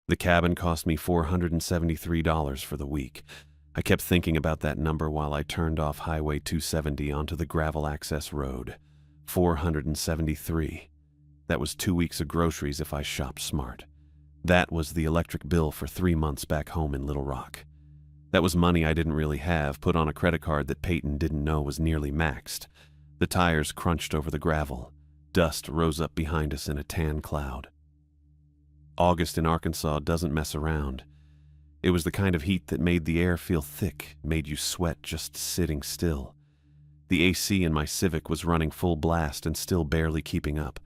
The cabin cost me $473 for the week. I kept thinking about that number while I turned off Highway 270 onto the gravel access road. 473. That was 2 weeks of groceries if I shopped smart. That was the electric bill for 3 months back home in Little Rock. That was money I didn't really have, put on a credit card that Peyton didn't know was nearly maxed. The tires crunched over the gravel. Dust rose up behind us in a tan cloud. August in Arkansas doesn't mess around. It was the kind of heat that made the air feel thick, made you sweat just sitting still. The AC in my Civic was running full blast and still barely keeping up.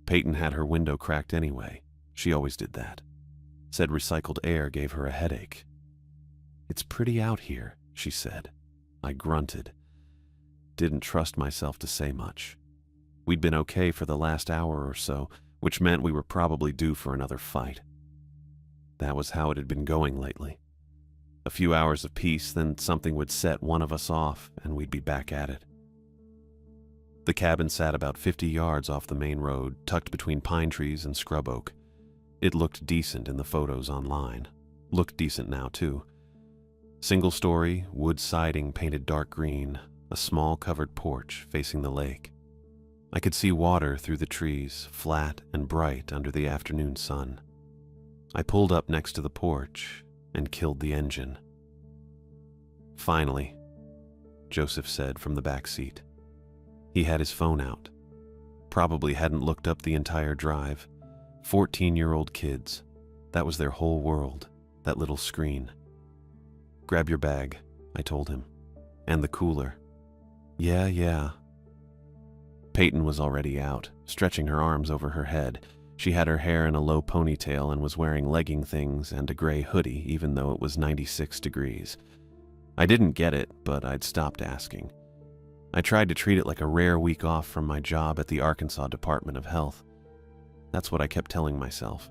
Peyton had her window cracked anyway. She always did that. Said recycled air gave her a headache. "It's pretty out here," she said. I grunted. Didn't trust myself to say much. We'd been okay for the last hour or so, which meant we were probably due for another fight. That was how it had been going lately. A few hours of peace, then something would set one of us off, and we'd be back at it. The cabin sat about 50 yards off the main road, tucked between pine trees and scrub oak. It looked decent in the photos online. Looked decent now, too. Single story, wood siding painted dark green, a small covered porch facing the lake. I could see water through the trees, flat and bright under the afternoon sun. I pulled up next to the porch and killed the engine. "Finally," Joseph said from the back seat. He had his phone out. Probably hadn't looked up the entire drive. 14-year-old kids. That was their whole world, that little screen. "Grab your bag," I told him. "And the cooler." Yeah. Peyton was already out, stretching her arms over her head. She had her hair in a low ponytail and was wearing legging things and a gray hoodie, even though it was 96 degrees. I didn't get it, but I'd stopped asking. I tried to treat it like a rare week off from my job at the Arkansas Department of Health. That's what I kept telling myself.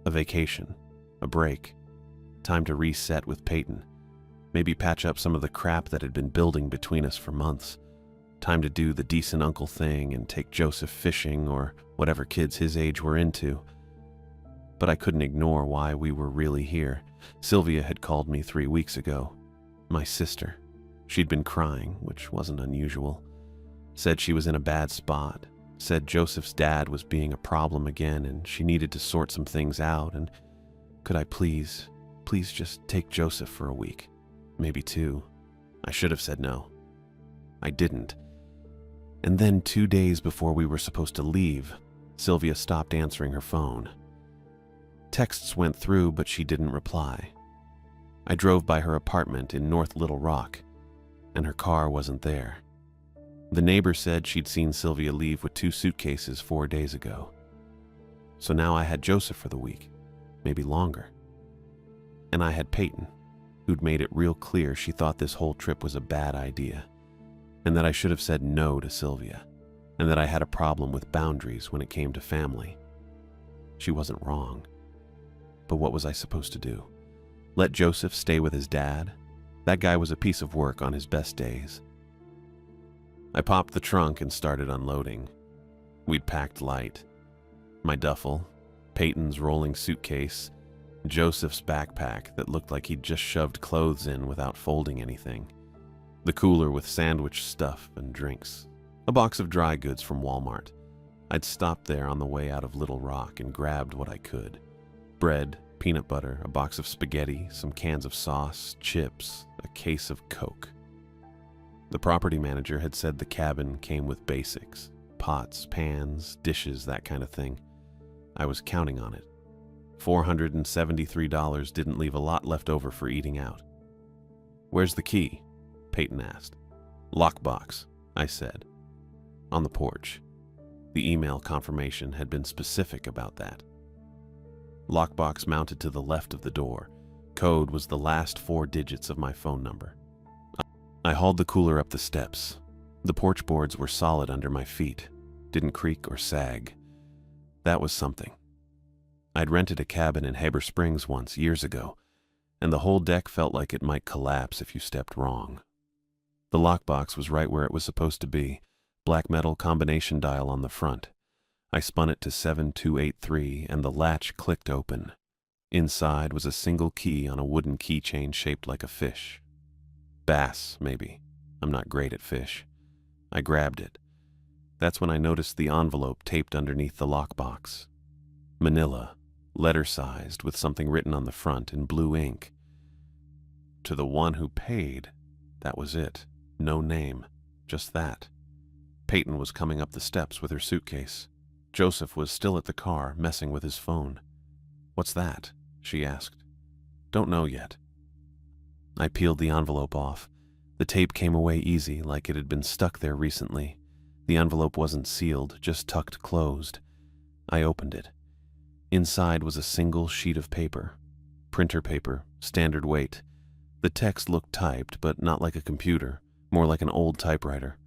A vacation, a break, time to reset with Peyton, maybe patch up some of the crap that had been building between us for months. Time to do the decent uncle thing and take Joseph fishing or whatever kids his age were into. But I couldn't ignore why we were really here. Sylvia had called me 3 weeks ago. My sister. She'd been crying, which wasn't unusual. Said she was in a bad spot. Said Joseph's dad was being a problem again and she needed to sort some things out, and could I please just take Joseph for a week? Maybe 2. I should have said no. I didn't. And then 2 days before we were supposed to leave, Sylvia stopped answering her phone. Texts went through, but she didn't reply. I drove by her apartment in North Little Rock, and her car wasn't there. The neighbor said she'd seen Sylvia leave with 2 suitcases 4 days ago. So now I had Joseph for the week, maybe longer. And I had Peyton, who'd made it real clear she thought this whole trip was a bad idea, and that I should have said no to Sylvia, and that I had a problem with boundaries when it came to family. She wasn't wrong. But what was I supposed to do? Let Joseph stay with his dad? That guy was a piece of work on his best days. I popped the trunk and started unloading. We'd packed light. My duffel, Peyton's rolling suitcase, Joseph's backpack that looked like he'd just shoved clothes in without folding anything, the cooler with sandwich stuff and drinks, a box of dry goods from Walmart. I'd stopped there on the way out of Little Rock and grabbed what I could. Bread, peanut butter, a box of spaghetti, some cans of sauce, chips, a case of Coke. The property manager had said the cabin came with basics, pots, pans, dishes, that kind of thing. I was counting on it. $473 didn't leave a lot left over for eating out. "Where's the key?" Peyton asked. "Lockbox," I said. "On the porch." The email confirmation had been specific about that. Lockbox mounted to the left of the door. Code was the last 4 digits of my phone number. I hauled the cooler up the steps. The porch boards were solid under my feet, didn't creak or sag. That was something. I'd rented a cabin in Heber Springs once, years ago, and the whole deck felt like it might collapse if you stepped wrong. The lockbox was right where it was supposed to be, black metal combination dial on the front. I spun it to 7283 and the latch clicked open. Inside was a single key on a wooden keychain shaped like a fish. Bass, maybe. I'm not great at fish. I grabbed it. That's when I noticed the envelope taped underneath the lockbox. Manila, letter-sized with something written on the front in blue ink. To the one who paid, that was it. No name, just that. Peyton was coming up the steps with her suitcase. Joseph was still at the car, messing with his phone. "What's that?" she asked. "Don't know yet." I peeled the envelope off. The tape came away easy, like it had been stuck there recently. The envelope wasn't sealed, just tucked closed. I opened it. Inside was a single sheet of paper. Printer paper, standard weight. The text looked typed, but not like a computer, more like an old typewriter.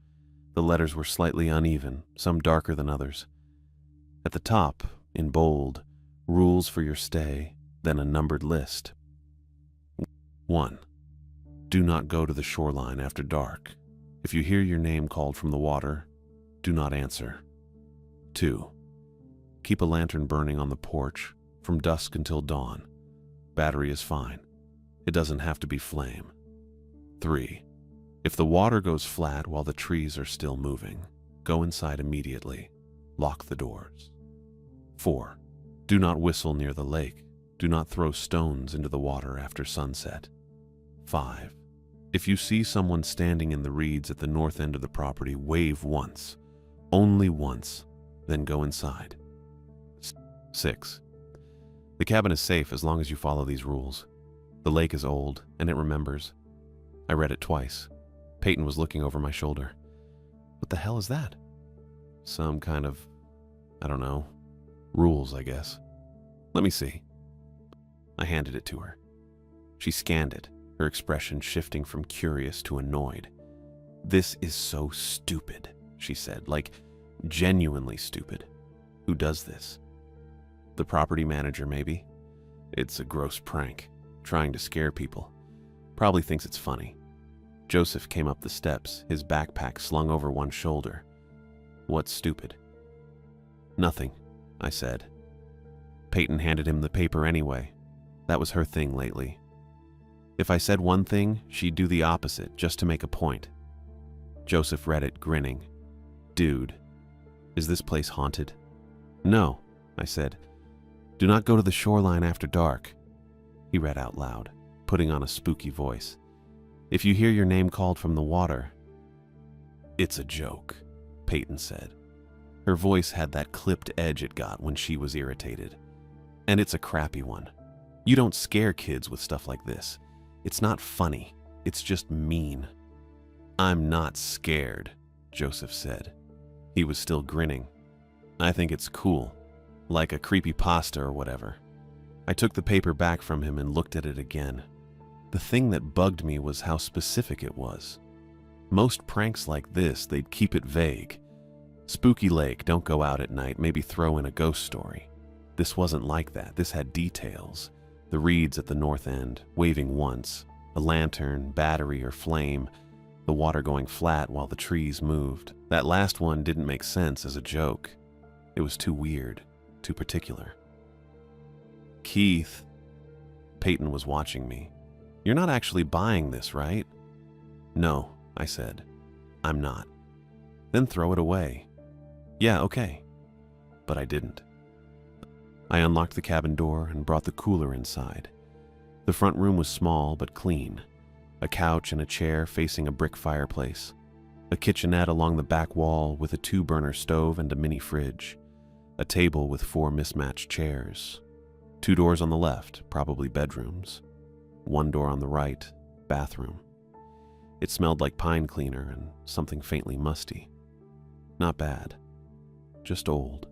The letters were slightly uneven, some darker than others. At the top, in bold, rules for your stay, then a numbered list. 1. Do not go to the shoreline after dark. If you hear your name called from the water, do not answer. 2. Keep a lantern burning on the porch from dusk until dawn. Battery is fine. It doesn't have to be flame. 3. If the water goes flat while the trees are still moving, go inside immediately. Lock the doors. 4. Do not whistle near the lake. Do not throw stones into the water after sunset. 5. If you see someone standing in the reeds at the north end of the property, wave once. Only once. Then go inside. 6. The cabin is safe as long as you follow these rules. The lake is old, and it remembers. I read it twice. Peyton was looking over my shoulder. What the hell is that? Some kind of, I don't know, rules, I guess. Let me see. I handed it to her. She scanned it, her expression shifting from curious to annoyed. "This is so stupid," she said, like genuinely stupid. "Who does this?" "The property manager, maybe. It's a gross prank, trying to scare people. Probably thinks it's funny." Joseph came up the steps, his backpack slung over one shoulder. "What's stupid?" "Nothing," I said. Peyton handed him the paper anyway. That was her thing lately. If I said one thing, she'd do the opposite just to make a point. Joseph read it, grinning. "Dude, is this place haunted?" "No," I said. "Do not go to the shoreline after dark." He read out loud, putting on a spooky voice. "If you hear your name called from the water." "It's a joke," Peyton said. Her voice had that clipped edge it got when she was irritated. "And it's a crappy one. You don't scare kids with stuff like this. It's not funny. It's just mean." "I'm not scared," Joseph said. He was still grinning. "I think it's cool. Like a creepypasta or whatever." I took the paper back from him and looked at it again. The thing that bugged me was how specific it was. Most pranks like this, they'd keep it vague. Spooky Lake, don't go out at night, maybe throw in a ghost story. This wasn't like that. This had details. The reeds at the north end, waving once, a lantern, battery, or flame, the water going flat while the trees moved. That last one didn't make sense as a joke. It was too weird, too particular. "Keith," Peyton was watching me. "You're not actually buying this, right?" "No," I said. "I'm not." "Then throw it away." "Yeah, okay." But I didn't. I unlocked the cabin door and brought the cooler inside. The front room was small but clean. A couch and a chair facing a brick fireplace. A kitchenette along the back wall with a 2-burner stove and a mini fridge. A table with 4 mismatched chairs. 2 doors on the left, probably bedrooms. 1 door on the right, bathroom. It smelled like pine cleaner and something faintly musty. Not bad. Just old.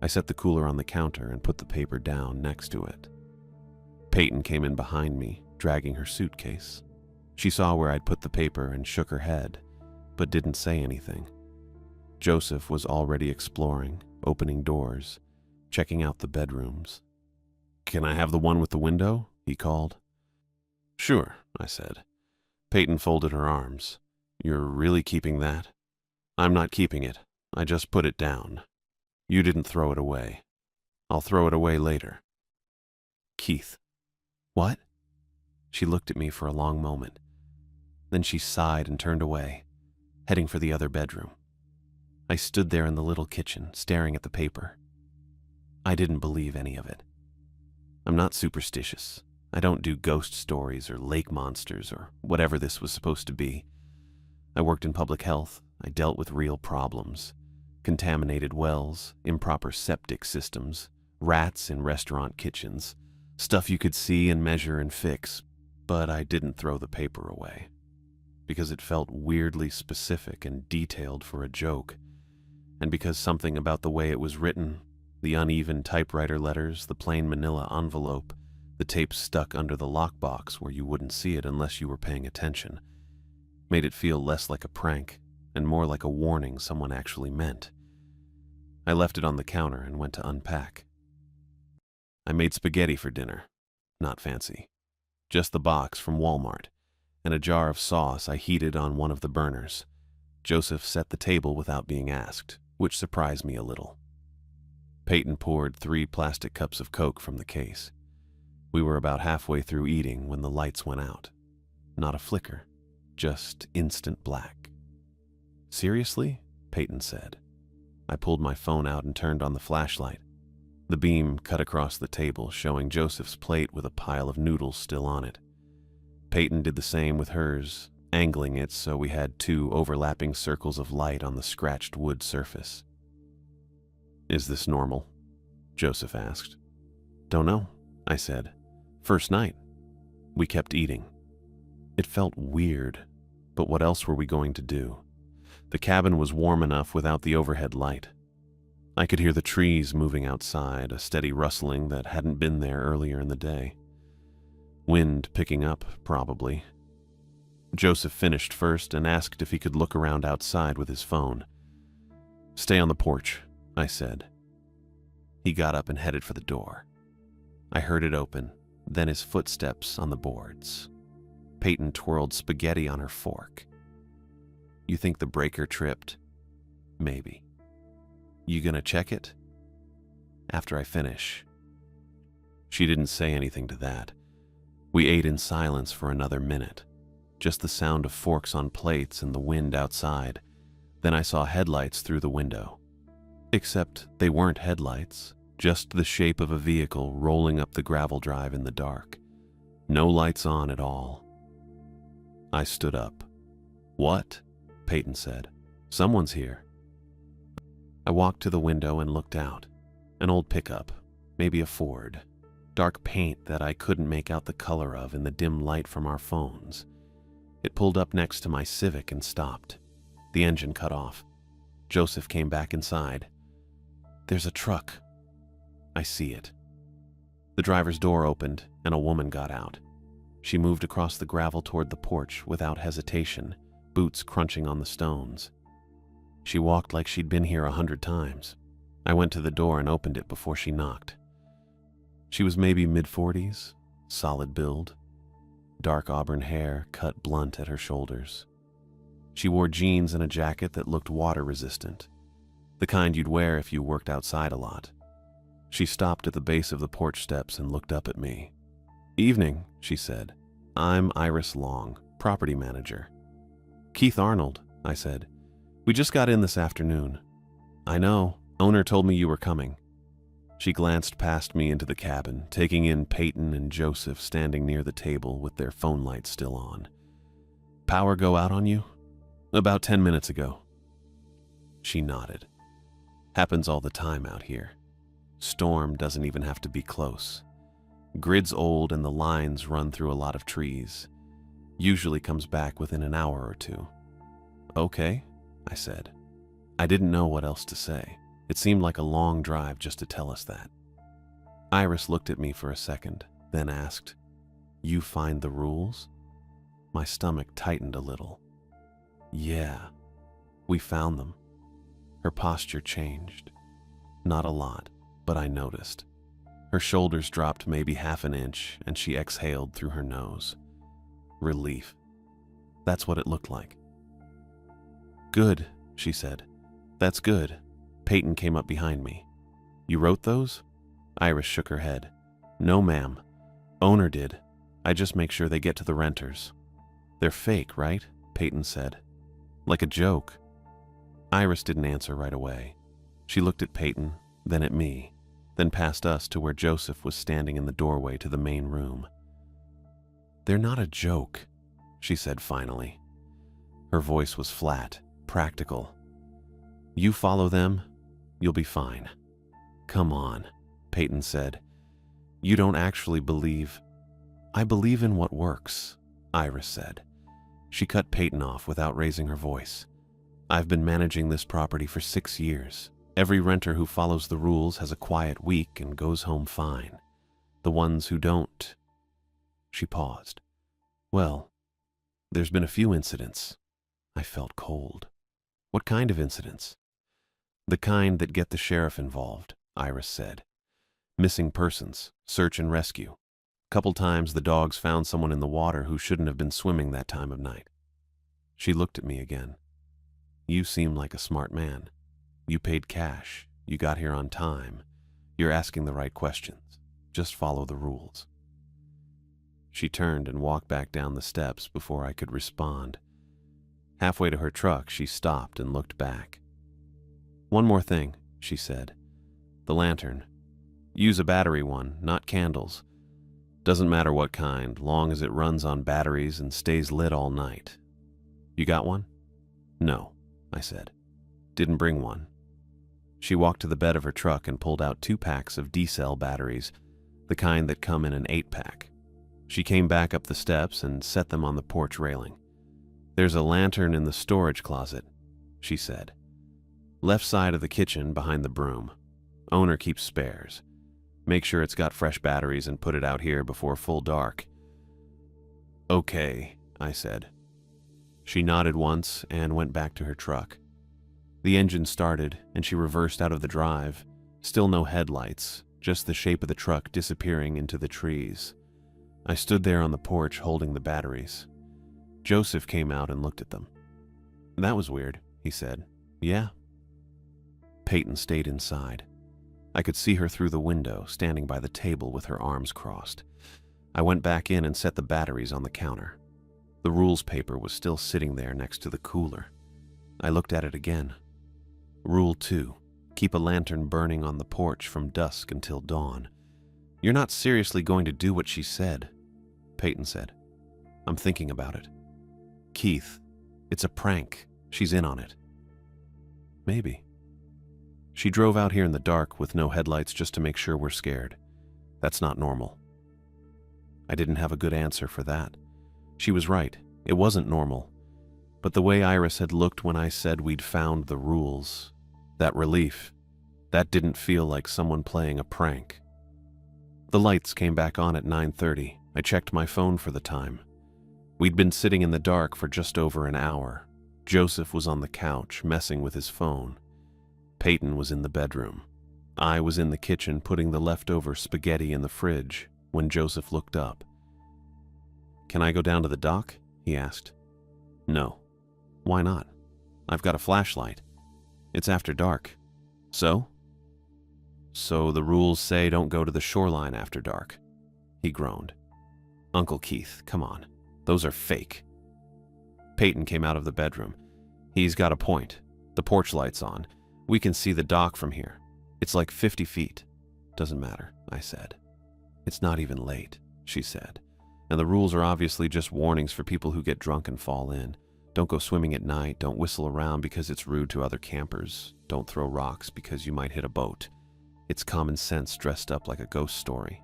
I set the cooler on the counter and put the paper down next to it. Peyton came in behind me, dragging her suitcase. She saw where I'd put the paper and shook her head, but didn't say anything. Joseph was already exploring, opening doors, checking out the bedrooms. "Can I have the one with the window?" he called. "Sure," I said. Peyton folded her arms. "You're really keeping that?" "I'm not keeping it. I just put it down. You didn't throw it away. I'll throw it away later." Keith. What? She looked at me for a long moment. Then she sighed and turned away, heading for the other bedroom. I stood there in the little kitchen, staring at the paper. I didn't believe any of it. I'm not superstitious. I don't do ghost stories or lake monsters or whatever this was supposed to be. I worked in public health. I dealt with real problems. Contaminated wells, improper septic systems, rats in restaurant kitchens, stuff you could see and measure and fix, but I didn't throw the paper away because it felt weirdly specific and detailed for a joke, and because something about the way it was written, the uneven typewriter letters, the plain manila envelope, the tape stuck under the lockbox where you wouldn't see it unless you were paying attention, made it feel less like a prank and more like a warning someone actually meant. I left it on the counter and went to unpack. I made spaghetti for dinner. Not fancy. Just the box from Walmart, and a jar of sauce I heated on one of the burners. Joseph set the table without being asked, which surprised me a little. Peyton poured 3 plastic cups of Coke from the case. We were about halfway through eating when the lights went out. Not a flicker, just instant black. Seriously? Peyton said. I pulled my phone out and turned on the flashlight. The beam cut across the table, showing Joseph's plate with a pile of noodles still on it. Peyton did the same with hers, angling it so we had 2 overlapping circles of light on the scratched wood surface. Is this normal? Joseph asked. Don't know, I said. First night. We kept eating. It felt weird, but what else were we going to do? The cabin was warm enough without the overhead light. I could hear the trees moving outside, a steady rustling that hadn't been there earlier in the day. Wind picking up, probably. Joseph finished first and asked if he could look around outside with his phone. Stay on the porch, I said. He got up and headed for the door. I heard it open, then his footsteps on the boards. Peyton twirled spaghetti on her fork. You think the breaker tripped? Maybe. You gonna check it? After I finish. She didn't say anything to that. We ate in silence for another minute, just the sound of forks on plates and the wind outside. Then I saw headlights through the window. Except they weren't headlights, just the shape of a vehicle rolling up the gravel drive in the dark. No lights on at all. I stood up. What? Peyton said. Someone's here. I walked to the window and looked out. An old pickup, maybe a Ford. Dark paint that I couldn't make out the color of in the dim light from our phones. It pulled up next to my Civic and stopped. The engine cut off. Joseph came back inside. There's a truck. I see it. The driver's door opened and a woman got out. She moved across the gravel toward the porch without hesitation, boots crunching on the stones. She walked like she'd been here 100 times. I went to the door and opened it before she knocked. She was maybe mid-40s, solid build, dark auburn hair cut blunt at her shoulders. She wore jeans and a jacket that looked water-resistant, the kind you'd wear if you worked outside a lot. She stopped at the base of the porch steps and looked up at me. Evening, she said. I'm Iris Long, property manager. Keith Arnold, I said. We just got in this afternoon. I know. Owner told me you were coming. She glanced past me into the cabin, taking in Peyton and Joseph standing near the table with their phone lights still on. Power go out on you? About 10 minutes ago. She nodded. Happens all the time out here. Storm doesn't even have to be close. Grid's old and the lines run through a lot of trees. Usually comes back within an hour or 2. Okay, I said. I didn't know what else to say. It seemed like a long drive just to tell us that. Iris looked at me for a second, then asked, You find the rules? My stomach tightened a little. Yeah, we found them. Her posture changed. Not a lot, but I noticed. Her shoulders dropped maybe half an inch, and she exhaled through her nose. Relief. That's what it looked like. Good, she said. That's good. Peyton came up behind me. You wrote those? Iris shook her head. No, ma'am. Owner did. I just make sure they get to the renters. They're fake, right? Peyton said. Like a joke. Iris didn't answer right away. She looked at Peyton, then at me, then past us to where Joseph was standing in the doorway to the main room. They're not a joke, she said finally. Her voice was flat, practical. You follow them, you'll be fine. Come on, Peyton said. You don't actually believe. I believe in what works, Iris said. She cut Peyton off without raising her voice. I've been managing this property for 6 years. Every renter who follows the rules has a quiet week and goes home fine. The ones who don't. She paused. Well, there's been a few incidents. I felt cold. What kind of incidents? The kind that get the sheriff involved, Iris said. Missing persons, search and rescue. Couple times the dogs found someone in the water who shouldn't have been swimming that time of night. She looked at me again. You seem like a smart man. You paid cash. You got here on time. You're asking the right questions. Just follow the rules. She turned and walked back down the steps before I could respond. Halfway to her truck, she stopped and looked back. One more thing, she said. The lantern. Use a battery one, not candles. Doesn't matter what kind, long as it runs on batteries and stays lit all night. You got one? No, I said. Didn't bring one. She walked to the bed of her truck and pulled out 2 packs of D-cell batteries, the kind that come in an 8-pack. She came back up the steps and set them on the porch railing. There's a lantern in the storage closet, she said. Left side of the kitchen behind the broom. Owner keeps spares. Make sure it's got fresh batteries and put it out here before full dark. Okay, I said. She nodded once and went back to her truck. The engine started and she reversed out of the drive. Still no headlights, just the shape of the truck disappearing into the trees. I stood there on the porch holding the batteries. Joseph came out and looked at them. That was weird, he said. Yeah. Peyton stayed inside. I could see her through the window, standing by the table with her arms crossed. I went back in and set the batteries on the counter. The rules paper was still sitting there next to the cooler. I looked at it again. Rule 2. Keep a lantern burning on the porch from dusk until dawn. You're not seriously going to do what she said, Peyton said. I'm thinking about it. Keith, it's a prank. She's in on it. Maybe. She drove out here in the dark with no headlights just to make sure we're scared. That's not normal. I didn't have a good answer for that. She was right. It wasn't normal. But the way Iris had looked when I said we'd found the rules, that relief, that didn't feel like someone playing a prank. The lights came back on at 9:30. I checked my phone for the time. We'd been sitting in the dark for just over an hour. Joseph was on the couch, messing with his phone. Peyton was in the bedroom. I was in the kitchen putting the leftover spaghetti in the fridge when Joseph looked up. Can I go down to the dock? He asked. No. Why not? I've got a flashlight. It's after dark. So? So the rules say don't go to the shoreline after dark. He groaned. Uncle Keith, come on. Those are fake. Peyton came out of the bedroom. He's got a point. The porch light's on. We can see the dock from here. It's like 50 feet. Doesn't matter, I said. It's not even late, she said. And the rules are obviously just warnings for people who get drunk and fall in. Don't go swimming at night. Don't whistle around because it's rude to other campers. Don't throw rocks because you might hit a boat. It's common sense dressed up like a ghost story.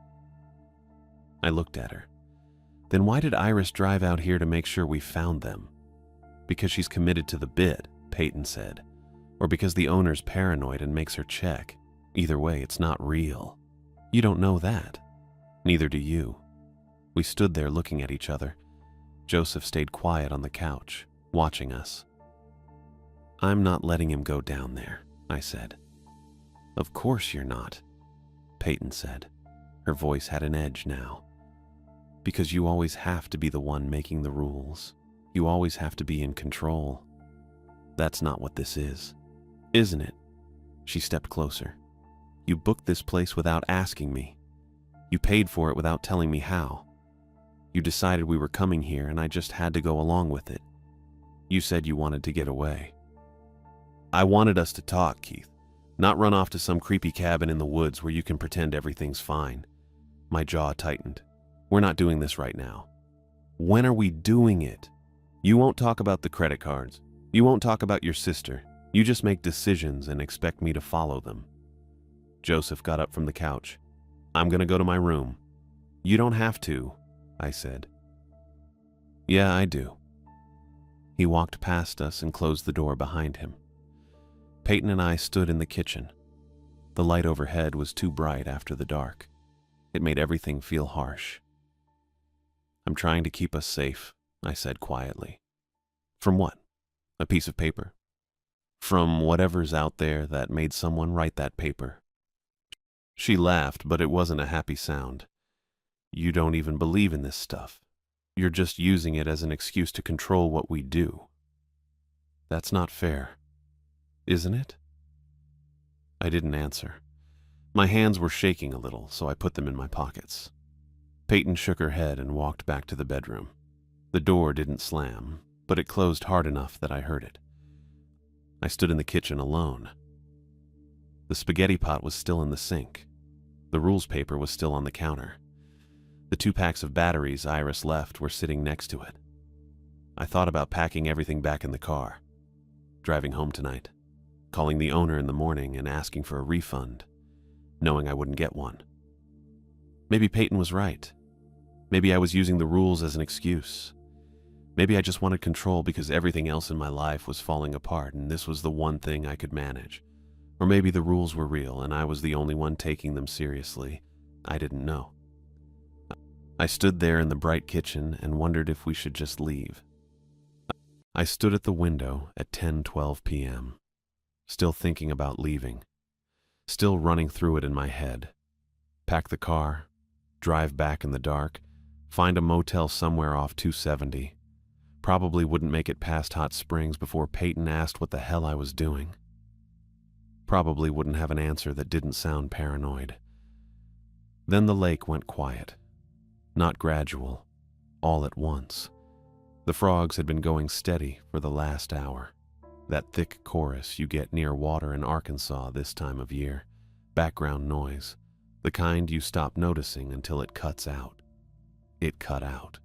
I looked at her. Then why did Iris drive out here to make sure we found them? Because she's committed to the bid, Peyton said. Or because the owner's paranoid and makes her check. Either way, it's not real. You don't know that. Neither do you. We stood there looking at each other. Joseph stayed quiet on the couch, watching us. I'm not letting him go down there, I said. Of course you're not, Peyton said. Her voice had an edge now. Because you always have to be the one making the rules. You always have to be in control. That's not what this is. Isn't it? She stepped closer. You booked this place without asking me. You paid for it without telling me how. You decided we were coming here and I just had to go along with it. You said you wanted to get away. I wanted us to talk, Keith, not run off to some creepy cabin in the woods where you can pretend everything's fine. My jaw tightened. We're not doing this right now. When are we doing it? You won't talk about the credit cards. You won't talk about your sister. You just make decisions and expect me to follow them. Joseph got up from the couch. I'm going to go to my room. You don't have to, I said. Yeah, I do. He walked past us and closed the door behind him. Peyton and I stood in the kitchen. The light overhead was too bright after the dark. It made everything feel harsh. I'm trying to keep us safe, I said quietly. From what? A piece of paper? From whatever's out there that made someone write that paper. She laughed, but it wasn't a happy sound. You don't even believe in this stuff. You're just using it as an excuse to control what we do. That's not fair, isn't it? I didn't answer. My hands were shaking a little, so I put them in my pockets. Peyton shook her head and walked back to the bedroom. The door didn't slam, but it closed hard enough that I heard it. I stood in the kitchen alone. The spaghetti pot was still in the sink. The rules paper was still on the counter. The 2 packs of batteries Iris left were sitting next to it. I thought about packing everything back in the car, driving home tonight, calling the owner in the morning and asking for a refund, knowing I wouldn't get one. Maybe Peyton was right. Maybe I was using the rules as an excuse. Maybe I just wanted control because everything else in my life was falling apart and this was the one thing I could manage. Or maybe the rules were real and I was the only one taking them seriously. I didn't know. I stood there in the bright kitchen and wondered if we should just leave. I stood at the window at 10:12 p.m., still thinking about leaving, still running through it in my head. Pack the car, drive back in the dark, find a motel somewhere off 270. Probably wouldn't make it past Hot Springs before Peyton asked what the hell I was doing. Probably wouldn't have an answer that didn't sound paranoid. Then the lake went quiet. Not gradual, all at once. The frogs had been going steady for the last hour. That thick chorus you get near water in Arkansas this time of year. Background noise. The kind you stop noticing until it cuts out. It cut out.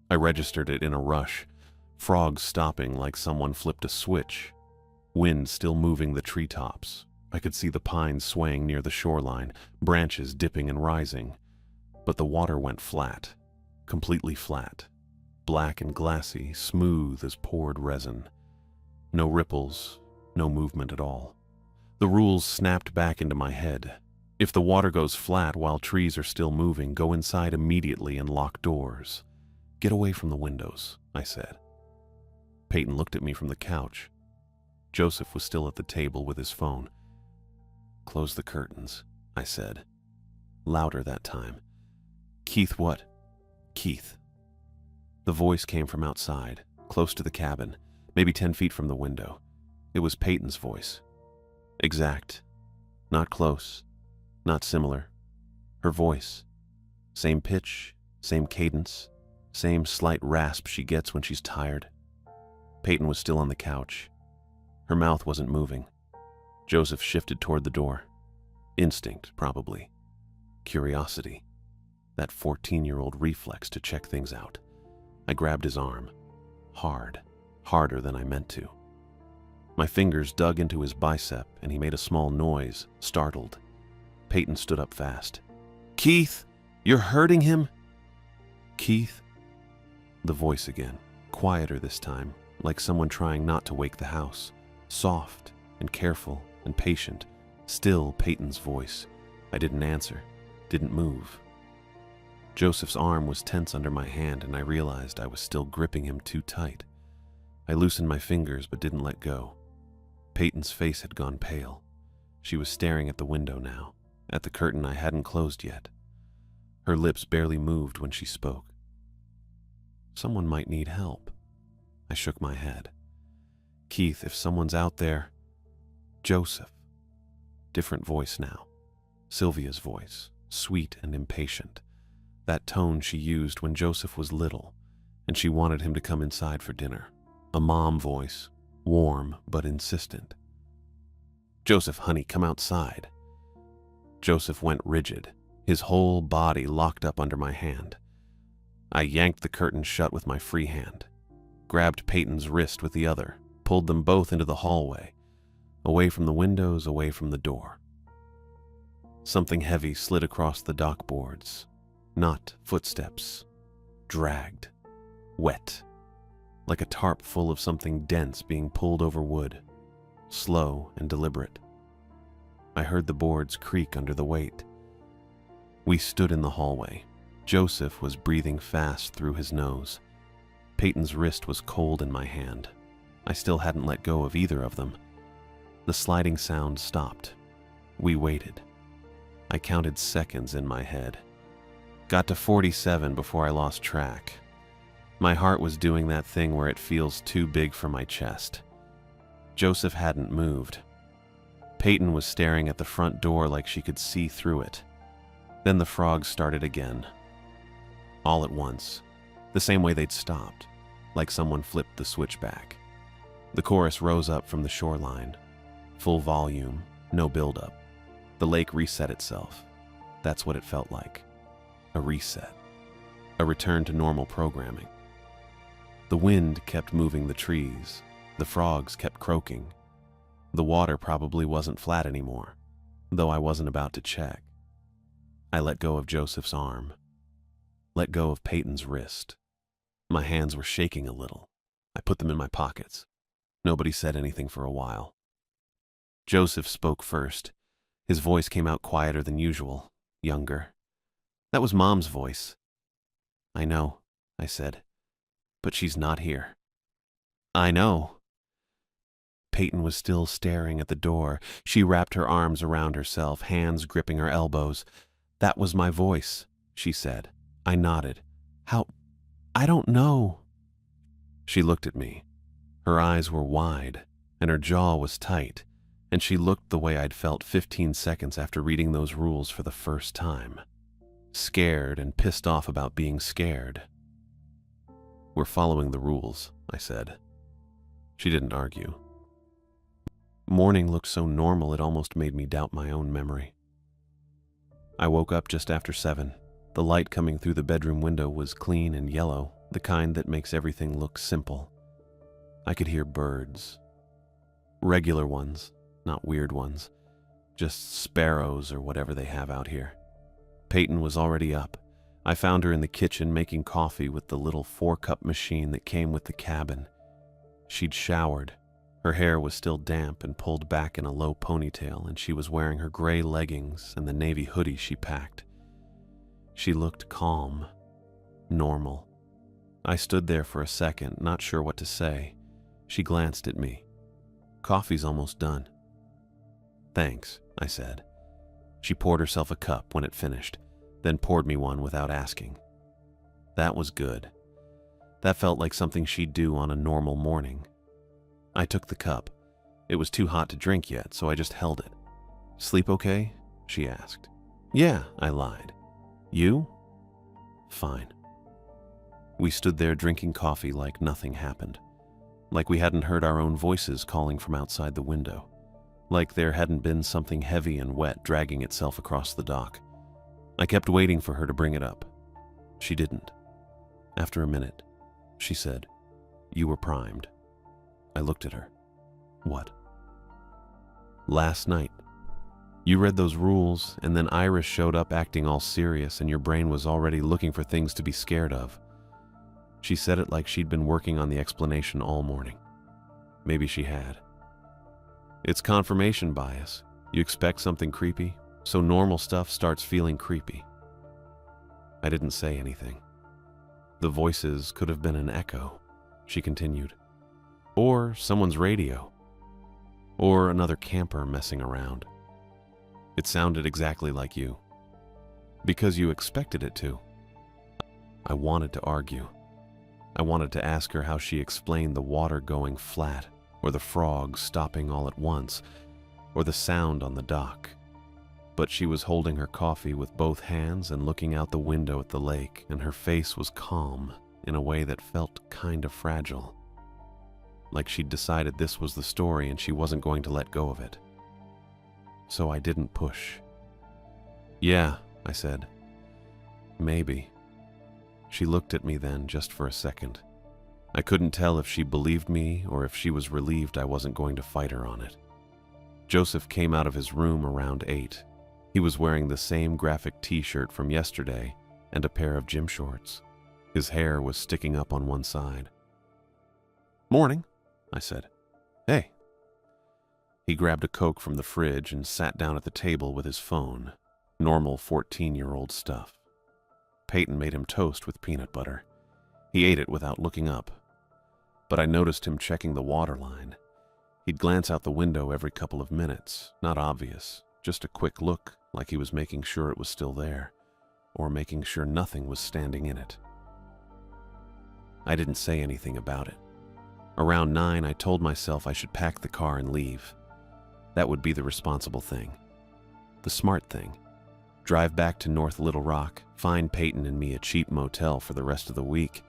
I registered it in a rush. Frogs stopping like someone flipped a switch. Wind still moving the treetops. I could see the pines swaying near the shoreline, branches dipping and rising. But the water went flat, completely flat, black and glassy, smooth as poured resin. No ripples, no movement at all. The rules snapped back into my head. If the water goes flat while trees are still moving, go inside immediately and lock doors. Get away from the windows, I said. Peyton looked at me from the couch. Joseph was still at the table with his phone. Close the curtains, I said. Louder that time. Keith, what? Keith. The voice came from outside, close to the cabin, maybe 10 feet from the window. It was Peyton's voice. Exact. Not close. Not similar. Her voice. Same pitch, same cadence, same slight rasp she gets when she's tired. Peyton was still on the couch. Her mouth wasn't moving. Joseph shifted toward the door. Instinct, probably. Curiosity. That 14-year-old reflex to check things out. I grabbed his arm. Hard. Harder than I meant to. My fingers dug into his bicep and he made a small noise, startled. Peyton stood up fast. Keith, you're hurting him? Keith? The voice again, quieter this time, like someone trying not to wake the house. Soft and careful and patient. Still Peyton's voice. I didn't answer, didn't move. Joseph's arm was tense under my hand and I realized I was still gripping him too tight. I loosened my fingers but didn't let go. Peyton's face had gone pale. She was staring at the window now, at the curtain I hadn't closed yet. Her lips barely moved when she spoke. Someone might need help. I shook my head. Keith, if someone's out there... Joseph. Different voice now. Sylvia's voice. sweet and impatient. That tone she used when Joseph was little and she wanted him to come inside for dinner. A mom voice, warm but insistent. "Joseph, honey, come outside." Joseph went rigid, his whole body locked up under my hand. I yanked the curtain shut with my free hand, grabbed Peyton's wrist with the other, pulled them both into the hallway, away from the windows, away from the door. Something heavy slid across the dock boards. Not footsteps. Dragged. Wet. Like a tarp full of something dense being pulled over wood. Slow and deliberate. I heard the boards creak under the weight. We stood in the hallway. Joseph was breathing fast through his nose. Peyton's wrist was cold in my hand. I still hadn't let go of either of them. The sliding sound stopped. We waited. I counted seconds in my head. Got to 47 before I lost track. My heart was doing that thing where it feels too big for my chest. Joseph hadn't moved. Peyton was staring at the front door like she could see through it. Then the frogs started again. All at once, the same way they'd stopped, like someone flipped the switch back. The chorus rose up from the shoreline. Full volume, no buildup. The lake reset itself. That's what it felt like. A reset. A return to normal programming. The wind kept moving the trees. The frogs kept croaking. The water probably wasn't flat anymore, though I wasn't about to check. I let go of Joseph's arm. Let go of Peyton's wrist. My hands were shaking a little. I put them in my pockets. Nobody said anything for a while. Joseph spoke first. His voice came out quieter than usual, younger. That was Mom's voice. "I know," I said, "but she's not here." "I know." Peyton was still staring at the door. She wrapped her arms around herself, hands gripping her elbows. "That was my voice," she said. I nodded. "How? I don't know." She looked at me. Her eyes were wide, and her jaw was tight, and she looked the way I'd felt 15 seconds after reading those rules for the first time. Scared and pissed off about being scared. "We're following the rules," I said. She didn't argue. Morning looked so normal it almost made me doubt my own memory. I woke up just after 7. The light coming through the bedroom window was clean and yellow, the kind that makes everything look simple. I could hear birds. Regular ones, not weird ones. Just sparrows or whatever they have out here. Peyton was already up. I found her in the kitchen making coffee with the little 4-cup machine that came with the cabin. She'd showered. Her hair was still damp and pulled back in a low ponytail, and she was wearing her gray leggings and the navy hoodie she packed. She looked calm, normal. I stood there for a second, not sure what to say. She glanced at me. "Coffee's almost done." "Thanks," I said. She poured herself a cup when it finished, then poured me one without asking. That was good. That felt like something she'd do on a normal morning. I took the cup. It was too hot to drink yet, so I just held it. "Sleep okay?" she asked. "Yeah," I lied. "You?" "Fine." We stood there drinking coffee like nothing happened. Like we hadn't heard our own voices calling from outside the window. Like there hadn't been something heavy and wet dragging itself across the dock. I kept waiting for her to bring it up. She didn't. After a minute, she said, "You were primed." I looked at her. "What?" "Last night. You read those rules, and then Iris showed up acting all serious, and your brain was already looking for things to be scared of." She said it like she'd been working on the explanation all morning. Maybe she had. It's confirmation bias. You expect something creepy, so normal stuff starts feeling creepy. I didn't say anything. The voices could have been an echo, she continued. Or someone's radio. Or another camper messing around. It sounded exactly like you. Because you expected it to. I wanted to argue. I wanted to ask her how she explained the water going flat, or the frogs stopping all at once, or the sound on the dock. but she was holding her coffee with both hands and looking out the window at the lake, and her face was calm in a way that felt kind of fragile. Like she'd decided this was the story and she wasn't going to let go of it. So I didn't push. "Yeah," I said. "Maybe." She looked at me then just for a second. I couldn't tell if she believed me or if she was relieved I wasn't going to fight her on it. Joseph came out of his room around 8. He was wearing the same graphic t-shirt from yesterday and a pair of gym shorts. His hair was sticking up on one side. "Morning," I said. "Hey." He grabbed a Coke from the fridge and sat down at the table with his phone. Normal 14-year-old stuff. Peyton made him toast with peanut butter. He ate it without looking up. But I noticed him checking the water line. He'd glance out the window every couple of minutes, not obvious, just a quick look like he was making sure it was still there, or making sure nothing was standing in it. I didn't say anything about it. Around 9, I told myself I should pack the car and leave. That would be the responsible thing. The smart thing. Drive back to North Little Rock, find Peyton and me a cheap motel for the rest of the week,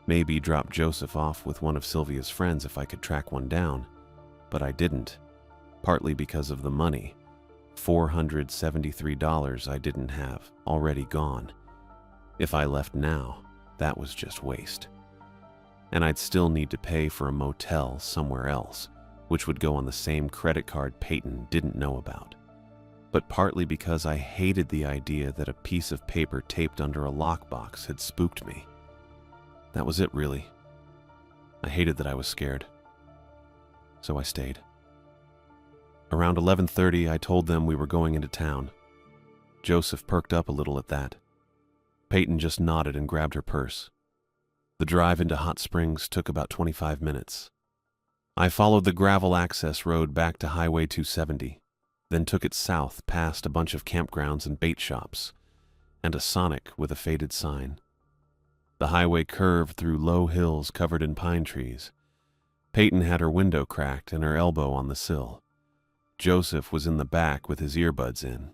maybe drop Joseph off with one of Sylvia's friends if I could track one down. But I didn't, partly because of the money. $473 I didn't have, already gone. If I left now, that was just waste. And I'd still need to pay for a motel somewhere else, which would go on the same credit card Peyton didn't know about. But partly because I hated the idea that a piece of paper taped under a lockbox had spooked me. That was it, really. I hated that I was scared. So I stayed. Around 11:30, I told them we were going into town. Joseph perked up a little at that. Peyton just nodded and grabbed her purse. The drive into Hot Springs took about 25 minutes. I followed the gravel access road back to Highway 270, then took it south past a bunch of campgrounds and bait shops, and a Sonic with a faded sign. The highway curved through low hills covered in pine trees. Peyton had her window cracked and her elbow on the sill. Joseph was in the back with his earbuds in.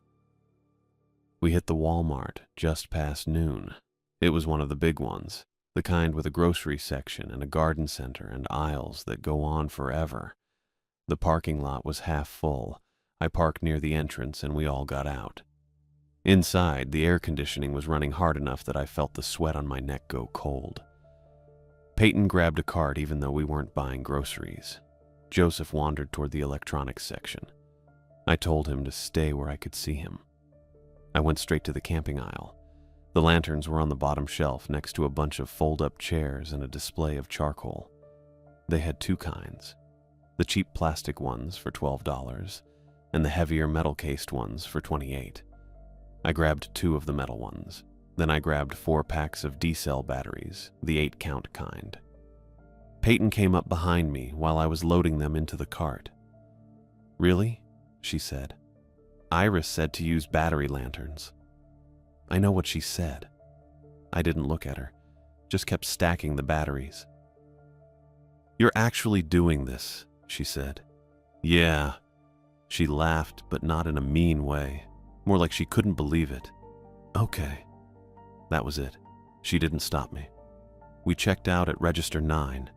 We hit the Walmart just past noon. It was one of the big ones, the kind with a grocery section and a garden center and aisles that go on forever. The parking lot was half full. I parked near the entrance and we all got out. Inside, the air conditioning was running hard enough that I felt the sweat on my neck go cold. Peyton grabbed a cart even though we weren't buying groceries. Joseph wandered toward the electronics section. I told him to stay where I could see him. I went straight to the camping aisle. The lanterns were on the bottom shelf next to a bunch of fold-up chairs and a display of charcoal. They had two kinds, the cheap plastic ones for $12 and the heavier metal-cased ones for $28. I grabbed 2 of the metal ones. Then I grabbed 4 packs of D-cell batteries, the 8-count kind. Peyton came up behind me while I was loading them into the cart. "Really?" she said. "Iris said to use battery lanterns." I know what she said. I didn't look at her, just kept stacking the batteries. "You're actually doing this," she said. "Yeah." She laughed, but not in a mean way, more like she couldn't believe it. "Okay." That was it. She didn't stop me. We checked out at Register 9.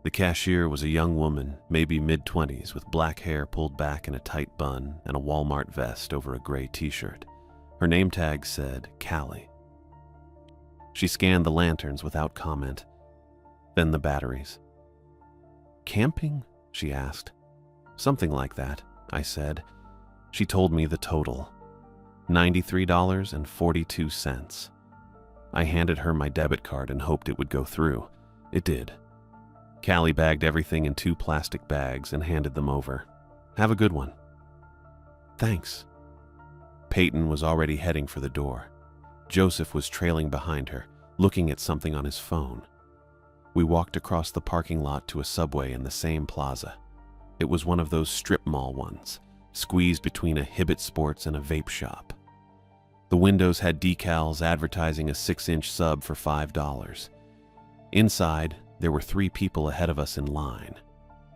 The cashier was a young woman, maybe mid-20s, with black hair pulled back in a tight bun and a Walmart vest over a gray t-shirt. Her name tag said Callie. She scanned the lanterns without comment, then the batteries. "Camping?" she asked. "Something like that," I said. She told me the total. $93.42. I handed her my debit card and hoped it would go through. It did. Callie bagged everything in 2 plastic bags and handed them over. "Have a good one." "Thanks." Peyton was already heading for the door. Joseph was trailing behind her, looking at something on his phone. We walked across the parking lot to a Subway in the same plaza. It was one of those strip mall ones, squeezed between a Hibbett Sports and a vape shop. The windows had decals advertising a 6-inch sub for $5. Inside, there were 3 people ahead of us in line.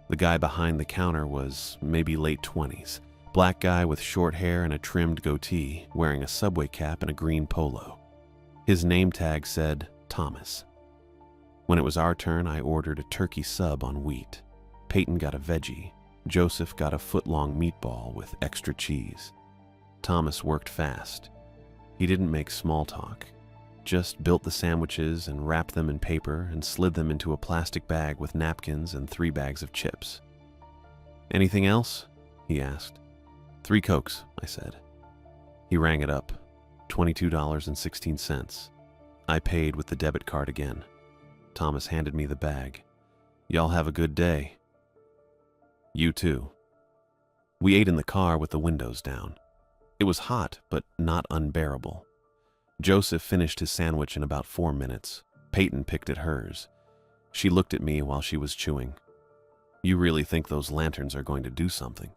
The guy behind the counter was maybe late 20s, Black guy with short hair and a trimmed goatee, wearing a subway cap and a green polo. His name tag said Thomas. When it was our turn, I ordered a turkey sub on wheat. Peyton got a veggie. Joseph got a foot-long meatball with extra cheese. Thomas worked fast. He didn't make small talk. Just built the sandwiches and wrapped them in paper and slid them into a plastic bag with napkins and 3 bags of chips. "Anything else?" he asked. 3 Cokes, I said. He rang it up. $22.16. I paid with the debit card again. Thomas handed me the bag. "Y'all have a good day." "You too." We ate in the car with the windows down. It was hot, but not unbearable. Joseph finished his sandwich in about 4 minutes. Peyton picked at hers. She looked at me while she was chewing. "You really think those lanterns are going to do something?"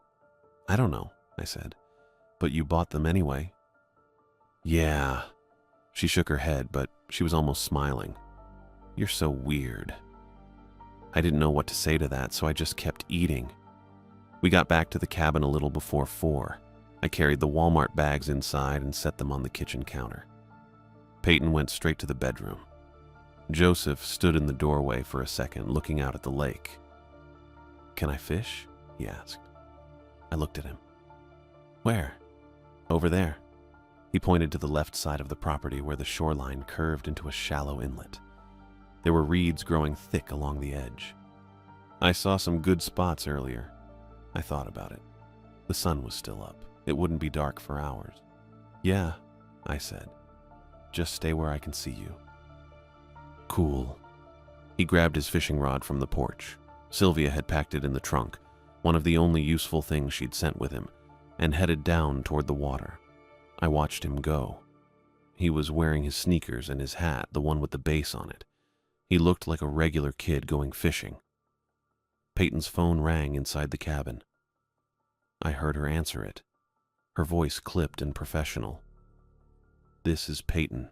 "I don't know," I said. "But you bought them anyway." "Yeah." She shook her head, but she was almost smiling. "You're so weird." I didn't know what to say to that, so I just kept eating. We got back to the cabin a little before 4. I carried the Walmart bags inside and set them on the kitchen counter. Peyton went straight to the bedroom. Joseph stood in the doorway for a second, looking out at the lake. "Can I fish?" he asked. I looked at him. "Where?" "Over there." He pointed to the left side of the property where the shoreline curved into a shallow inlet. There were reeds growing thick along the edge. "I saw some good spots earlier." I thought about it. The sun was still up. It wouldn't be dark for hours. "Yeah," I said. "Just stay where I can see you." "Cool." He grabbed his fishing rod from the porch. Sylvia had packed it in the trunk, one of the only useful things she'd sent with him, and headed down toward the water. I watched him go. He was wearing his sneakers and his hat, the one with the base on it. He looked like a regular kid going fishing. Peyton's phone rang inside the cabin. I heard her answer it. Her voice clipped and professional. "This is Peyton."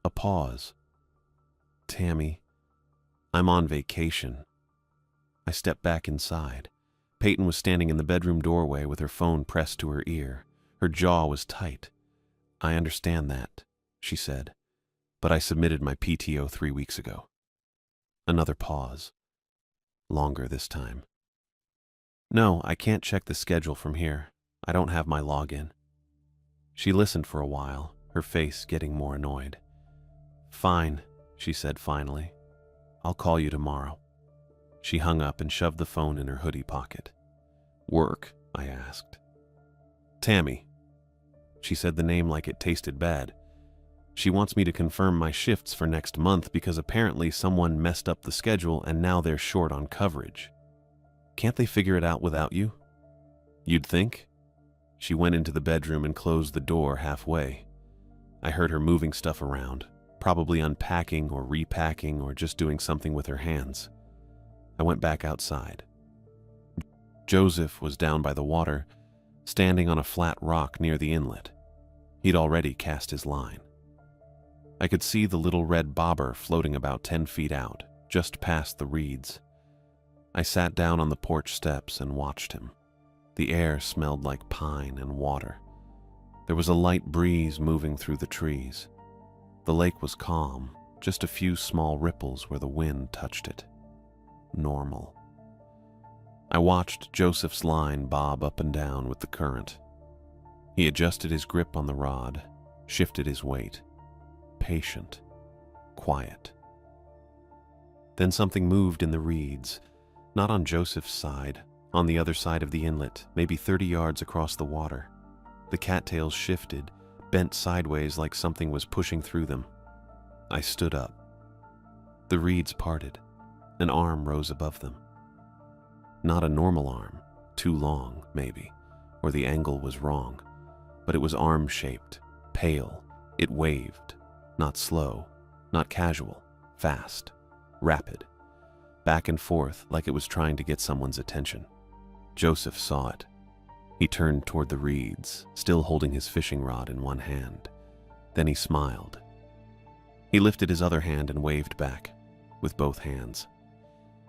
A pause. "Tammy, I'm on vacation." I stepped back inside. Peyton was standing in the bedroom doorway with her phone pressed to her ear. Her jaw was tight. "I understand that," she said, "but I submitted my PTO 3 weeks ago." Another pause. Longer this time. "No, I can't check the schedule from here. I don't have my login." She listened for a while, her face getting more annoyed. "Fine," she said finally. "I'll call you tomorrow." She hung up and shoved the phone in her hoodie pocket. "Work?" I asked. "Tammy." She said the name like it tasted bad. "She wants me to confirm my shifts for next month because apparently someone messed up the schedule and now they're short on coverage. Can't they figure it out without you?" "You'd think?" She went into the bedroom and closed the door halfway. I heard her moving stuff around, probably unpacking or repacking or just doing something with her hands. I went back outside. Joseph was down by the water, standing on a flat rock near the inlet. He'd already cast his line. I could see the little red bobber floating about 10 feet out, just past the reeds. I sat down on the porch steps and watched him. The air smelled like pine and water. There was a light breeze moving through the trees. The lake was calm, just a few small ripples where the wind touched it. Normal. I watched Joseph's line bob up and down with the current. He adjusted his grip on the rod, shifted his weight. Patient. Quiet. Then something moved in the reeds, not on Joseph's side, on the other side of the inlet, maybe 30 yards across the water. The cattails shifted, bent sideways like something was pushing through them. I stood up. The reeds parted. An arm rose above them. Not a normal arm, too long, maybe, or the angle was wrong, but it was arm-shaped, pale. It waved, not slow, not casual, fast, rapid, back and forth like it was trying to get someone's attention. Joseph saw it. He turned toward the reeds, still holding his fishing rod in one hand. Then he smiled. He lifted his other hand and waved back, with both hands.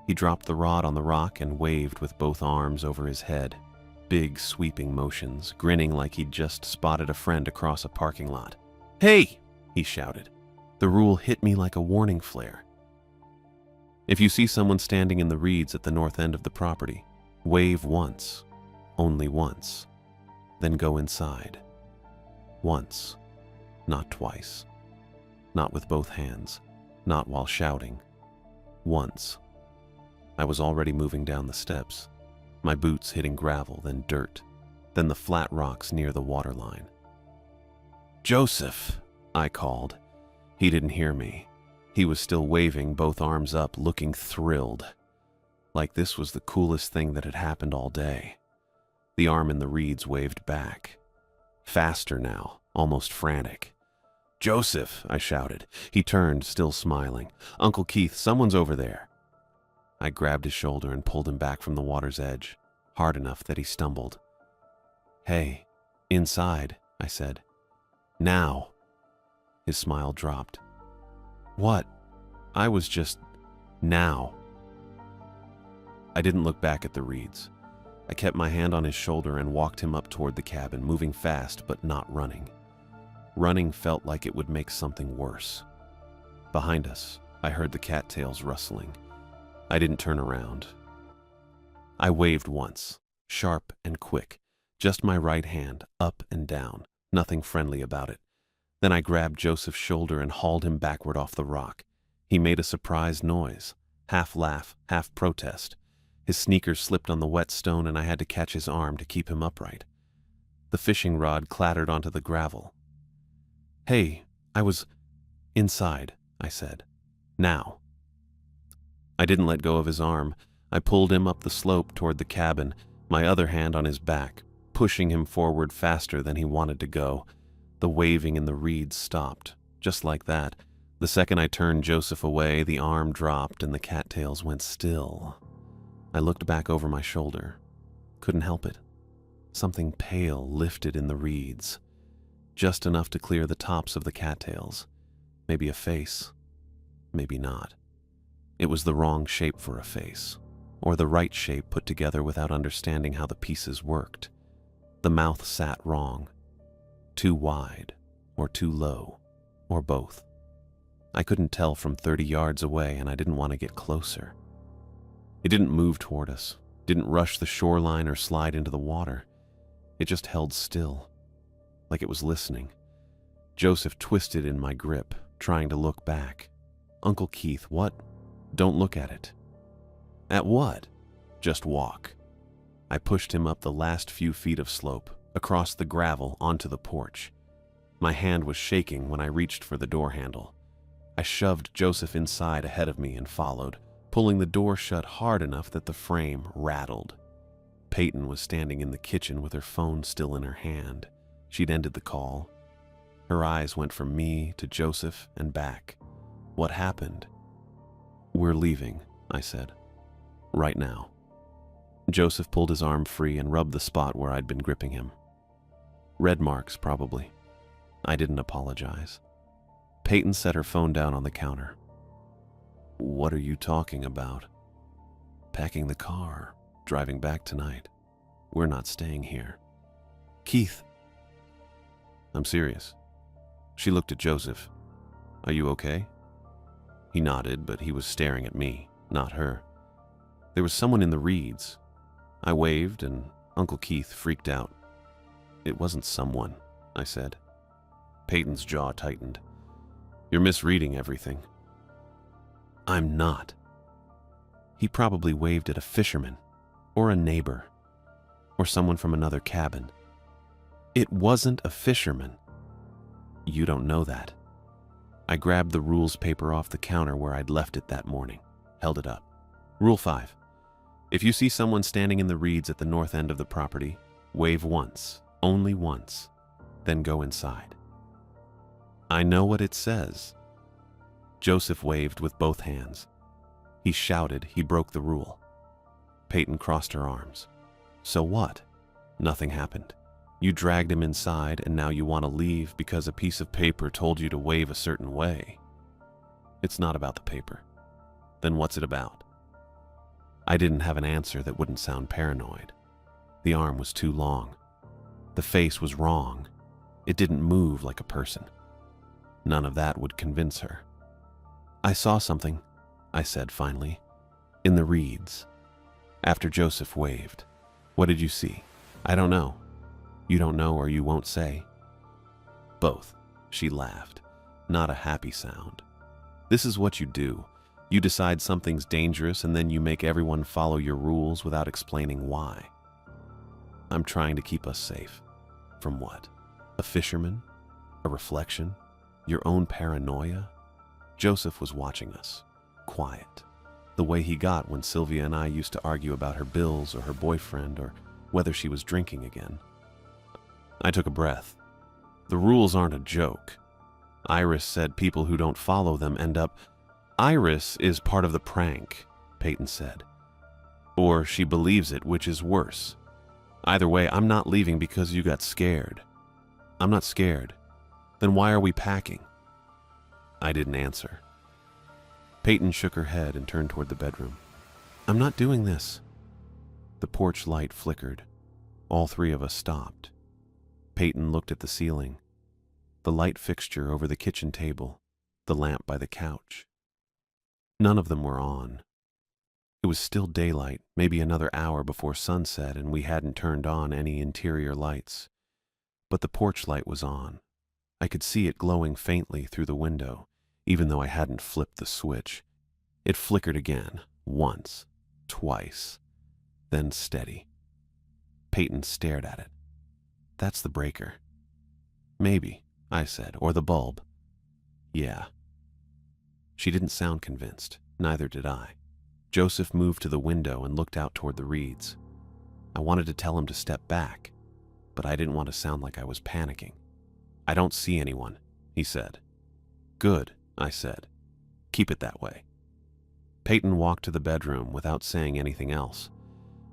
He dropped the rod on the rock and waved with both arms over his head. big, sweeping motions, grinning like he'd just spotted a friend across a parking lot. "Hey!" he shouted. The rule hit me like a warning flare. If you see someone standing in the reeds at the north end of the property, wave once, only once, then go inside. Once, not twice. Not with both hands, not while shouting. Once. I was already moving down the steps, my boots hitting gravel, then dirt, then the flat rocks near the waterline. "Joseph," I called. He didn't hear me. He was still waving, both arms up, looking thrilled. Like this was the coolest thing that had happened all day. The arm in the reeds waved back. Faster now, almost frantic. "Joseph," I shouted. He turned, still smiling. "Uncle Keith, someone's over there." I grabbed his shoulder and pulled him back from the water's edge, hard enough that he stumbled. "Hey, inside," I said. "Now." His smile dropped. "What? I was just... now." I didn't look back at the reeds. I kept my hand on his shoulder and walked him up toward the cabin, moving fast but not running. Running felt like it would make something worse. Behind us, I heard the cattails rustling. I didn't turn around. I waved once, sharp and quick, just my right hand, up and down, nothing friendly about it. Then I grabbed Joseph's shoulder and hauled him backward off the rock. He made a surprised noise, half laugh, half protest. His sneakers slipped on the wet stone and I had to catch his arm to keep him upright. The fishing rod clattered onto the gravel. "Hey, I was inside," I said. "Now." I didn't let go of his arm. I pulled him up the slope toward the cabin, my other hand on his back, pushing him forward faster than he wanted to go. The waving in the reeds stopped, just like that. The second I turned Joseph away, the arm dropped and the cattails went still. I looked back over my shoulder. Couldn't help it. Something pale lifted in the reeds, just enough to clear the tops of the cattails. Maybe a face, maybe not. It was the wrong shape for a face, or the right shape put together without understanding how the pieces worked. The mouth sat wrong, too wide, or too low, or both. I couldn't tell from 30 yards away, and I didn't want to get closer. It didn't move toward us, didn't rush the shoreline or slide into the water. It just held still, like it was listening. Joseph twisted in my grip, trying to look back. "Uncle Keith, what? Don't look at it." "At what?" "Just walk." I pushed him up the last few feet of slope, across the gravel, onto the porch. My hand was shaking when I reached for the door handle. I shoved Joseph inside ahead of me and followed, pulling the door shut hard enough that the frame rattled. Peyton was standing in the kitchen with her phone still in her hand. She'd ended the call. Her eyes went from me to Joseph and back. "What happened?" "We're leaving," I said. "Right now." Joseph pulled his arm free and rubbed the spot where I'd been gripping him. "Red marks, probably." I didn't apologize. Peyton set her phone down on the counter. "What are you talking about?" "Packing the car, driving back tonight. We're not staying here." "Keith." "I'm serious." She looked at Joseph. "Are you okay?" He nodded, but he was staring at me, not her. There was someone in the reeds. I waved, and Uncle Keith freaked out. "It wasn't someone," I said. Peyton's jaw tightened. "You're misreading everything." "I'm not." He probably waved at a fisherman, or a neighbor, or someone from another cabin. It wasn't a fisherman. You don't know that. I grabbed the rules paper off the counter where I'd left it that morning, held it up. "Rule 5. If you see someone standing in the reeds at the north end of the property, wave once, only once, then go inside." "I know what it says." Joseph waved with both hands. He shouted he broke the rule. Peyton crossed her arms. "So what? Nothing happened. You dragged him inside, and now you want to leave because a piece of paper told you to wave a certain way. It's not about the paper. Then what's it about?" I didn't have an answer that wouldn't sound paranoid. The arm was too long. The face was wrong. It didn't move like a person. None of that would convince her. "I saw something," I said finally, "in the reeds." After Joseph waved. "What did you see?" "I don't know." "You don't know or you won't say?" "Both," she laughed, not a happy sound. "This is what you do. You decide something's dangerous and then you make everyone follow your rules without explaining why." "I'm trying to keep us safe." "From what? A fisherman? A reflection? Your own paranoia?" Joseph was watching us, quiet, the way he got when Sylvia and I used to argue about her bills or her boyfriend or whether she was drinking again. I took a breath. "The rules aren't a joke. Iris said people who don't follow them end up—" "Iris is part of the prank," Peyton said. "Or she believes it, which is worse. Either way, I'm not leaving because you got scared." "I'm not scared. Then why are we packing?" I didn't answer. Peyton shook her head and turned toward the bedroom. "I'm not doing this." The porch light flickered. All three of us stopped. Peyton looked at the ceiling, the light fixture over the kitchen table, the lamp by the couch. None of them were on. It was still daylight, maybe another hour before sunset, and we hadn't turned on any interior lights. But the porch light was on. I could see it glowing faintly through the window, even though I hadn't flipped the switch. It flickered again, once, twice, then steady. Peyton stared at it. "That's the breaker." "Maybe," I said, "or the bulb." "Yeah." She didn't sound convinced, neither did I. Joseph moved to the window and looked out toward the reeds. I wanted to tell him to step back, but I didn't want to sound like I was panicking. "I don't see anyone," he said. "Good," I said. "Keep it that way." Peyton walked to the bedroom without saying anything else.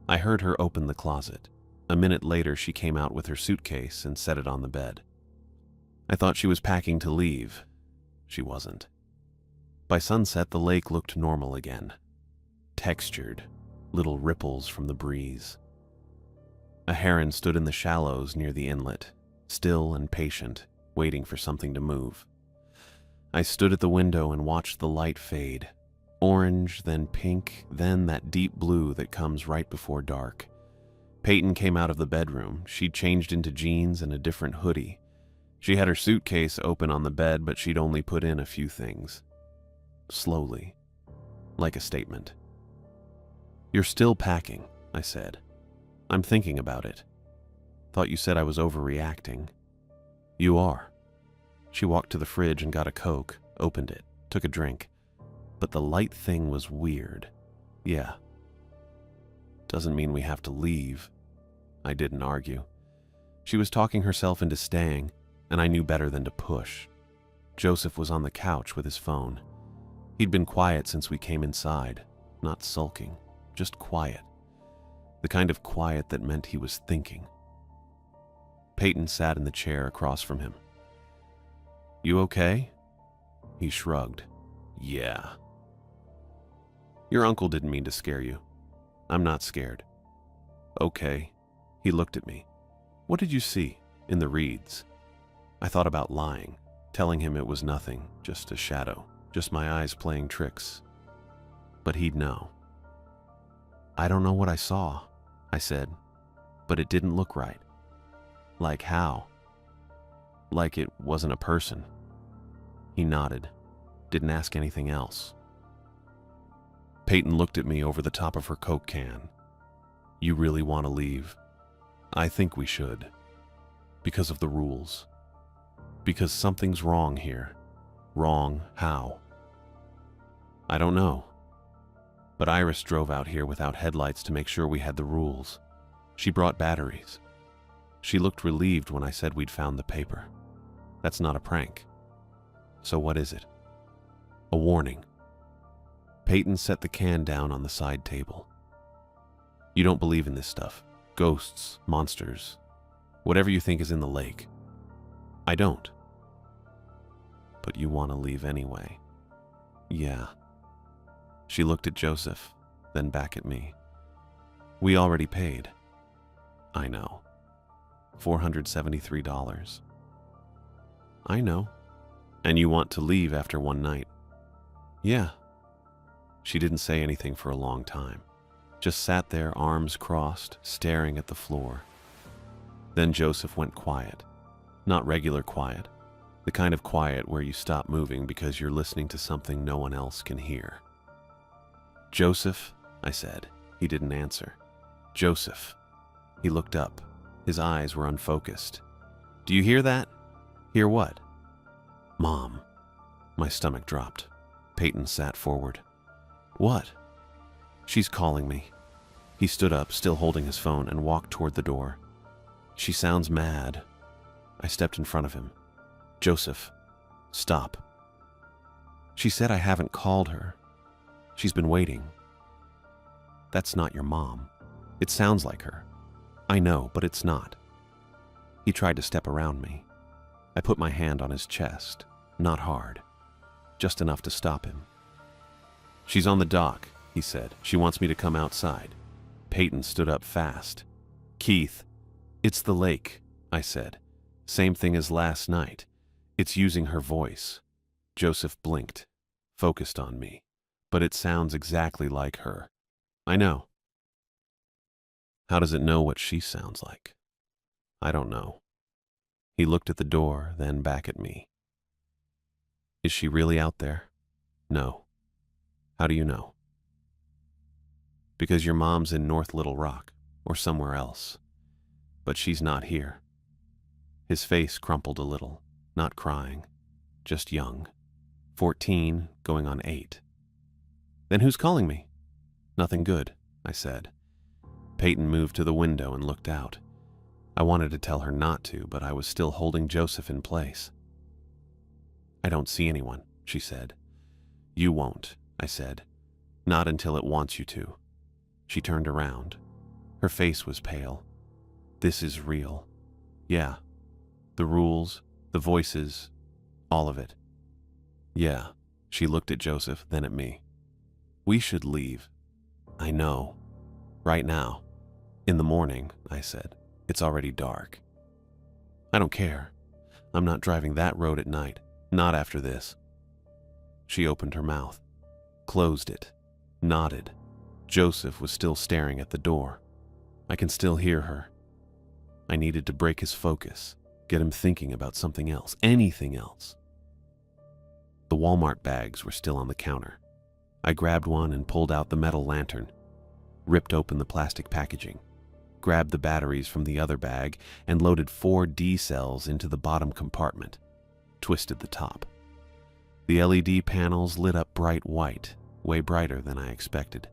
I heard her open the closet. A minute later, she came out with her suitcase and set it on the bed. I thought she was packing to leave. She wasn't. By sunset, the lake looked normal again. Textured, little ripples from the breeze. A heron stood in the shallows near the inlet, still and patient, waiting for something to move. I stood at the window and watched the light fade. Orange, then pink, then that deep blue that comes right before dark. Peyton came out of the bedroom. She'd changed into jeans and a different hoodie. She had her suitcase open on the bed, but she'd only put in a few things. Slowly, like a statement. "You're still packing," I said. "I'm thinking about it. Thought you said I was overreacting." "You are." She walked to the fridge and got a Coke, opened it, took a drink. But the light thing was weird. "Yeah." "Doesn't mean we have to leave." I didn't argue. She was talking herself into staying, and I knew better than to push. Joseph was on the couch with his phone. He'd been quiet since we came inside, not sulking, just quiet. The kind of quiet that meant he was thinking. Peyton sat in the chair across from him. "You okay?" He shrugged. "Yeah." "Your uncle didn't mean to scare you." "I'm not scared." "Okay." He looked at me. "What did you see in the reeds?" I thought about lying, telling him it was nothing, just a shadow, just my eyes playing tricks. But he'd know. "I don't know what I saw," I said, "but it didn't look right." "Like how?" "Like it wasn't a person." He nodded, didn't ask anything else. Peyton looked at me over the top of her Coke can. "You really want to leave?" "I think we should. Because of the rules. Because something's wrong here." "Wrong how?" "I don't know. But Iris drove out here without headlights to make sure we had the rules. She brought batteries. She looked relieved when I said we'd found the paper. That's not a prank. So what is it?" "A warning." Peyton set the can down on the side table. "You don't believe in this stuff. Ghosts, monsters, whatever you think is in the lake." "I don't." "But you want to leave anyway." "Yeah." She looked at Joseph, then back at me. "We already paid." I know. $473. I know. And you want to leave after one night? Yeah. She didn't say anything for a long time. Just sat there, arms crossed, staring at the floor. Then Joseph went quiet. Not regular quiet. The kind of quiet where you stop moving because you're listening to something no one else can hear. "Joseph," I said. He didn't answer. "Joseph." He looked up. His eyes were unfocused. "Do you hear that?" "Hear what?" "Mom." My stomach dropped. Peyton sat forward. "What?" "She's calling me." He stood up, still holding his phone, and walked toward the door. "She sounds mad." I stepped in front of him. "Joseph, stop." "She said I haven't called her. She's been waiting." "That's not your mom. It sounds like her." "I know, but it's not." He tried to step around me. I put my hand on his chest, not hard, just enough to stop him. "She's on the dock," he said. "She wants me to come outside." Peyton stood up fast. "Keith, it's the lake," I said. "Same thing as last night. It's using her voice." Joseph blinked, focused on me. "But it sounds exactly like her." "I know." "How does it know what she sounds like?" "I don't know." He looked at the door, then back at me. "Is she really out there?" "No." "How do you know?" "Because your mom's in North Little Rock, or somewhere else. But she's not here." His face crumpled a little, not crying, just young. 14, going on 8. "Then who's calling me?" "Nothing good," I said. Peyton moved to the window and looked out. I wanted to tell her not to, but I was still holding Joseph in place. "I don't see anyone," she said. "You won't," I said. "Not until it wants you to." She turned around. Her face was pale. "This is real." "Yeah." "The rules, the voices, all of it." "Yeah." She looked at Joseph, then at me. "We should leave." "I know. Right now." "In the morning," I said. "It's already dark." "I don't care. I'm not driving that road at night. Not after this." She opened her mouth, closed it, nodded. Joseph was still staring at the door. I can still hear her. I needed to break his focus, get him thinking about something else, anything else. The Walmart bags were still on the counter. I grabbed one and pulled out the metal lantern, ripped open the plastic packaging, grabbed the batteries from the other bag, and loaded 4 D cells into the bottom compartment, twisted the top. The LED panels lit up bright white, way brighter than I expected.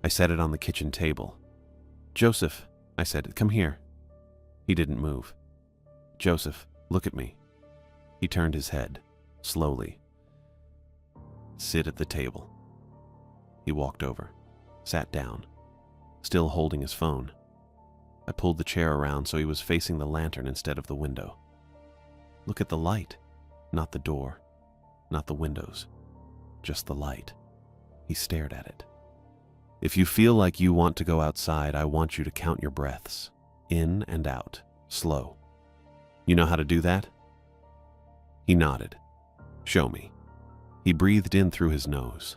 I set it on the kitchen table. "Joseph," I said, "come here." He didn't move. "Joseph, look at me." He turned his head, slowly. "Sit at the table." He walked over, sat down, still holding his phone. I pulled the chair around so he was facing the lantern instead of the window. "Look at the light, not the door, not the windows, just the light." He stared at it. "If you feel like you want to go outside, I want you to count your breaths, in and out, slow. You know how to do that?" He nodded. "Show me." He breathed in through his nose,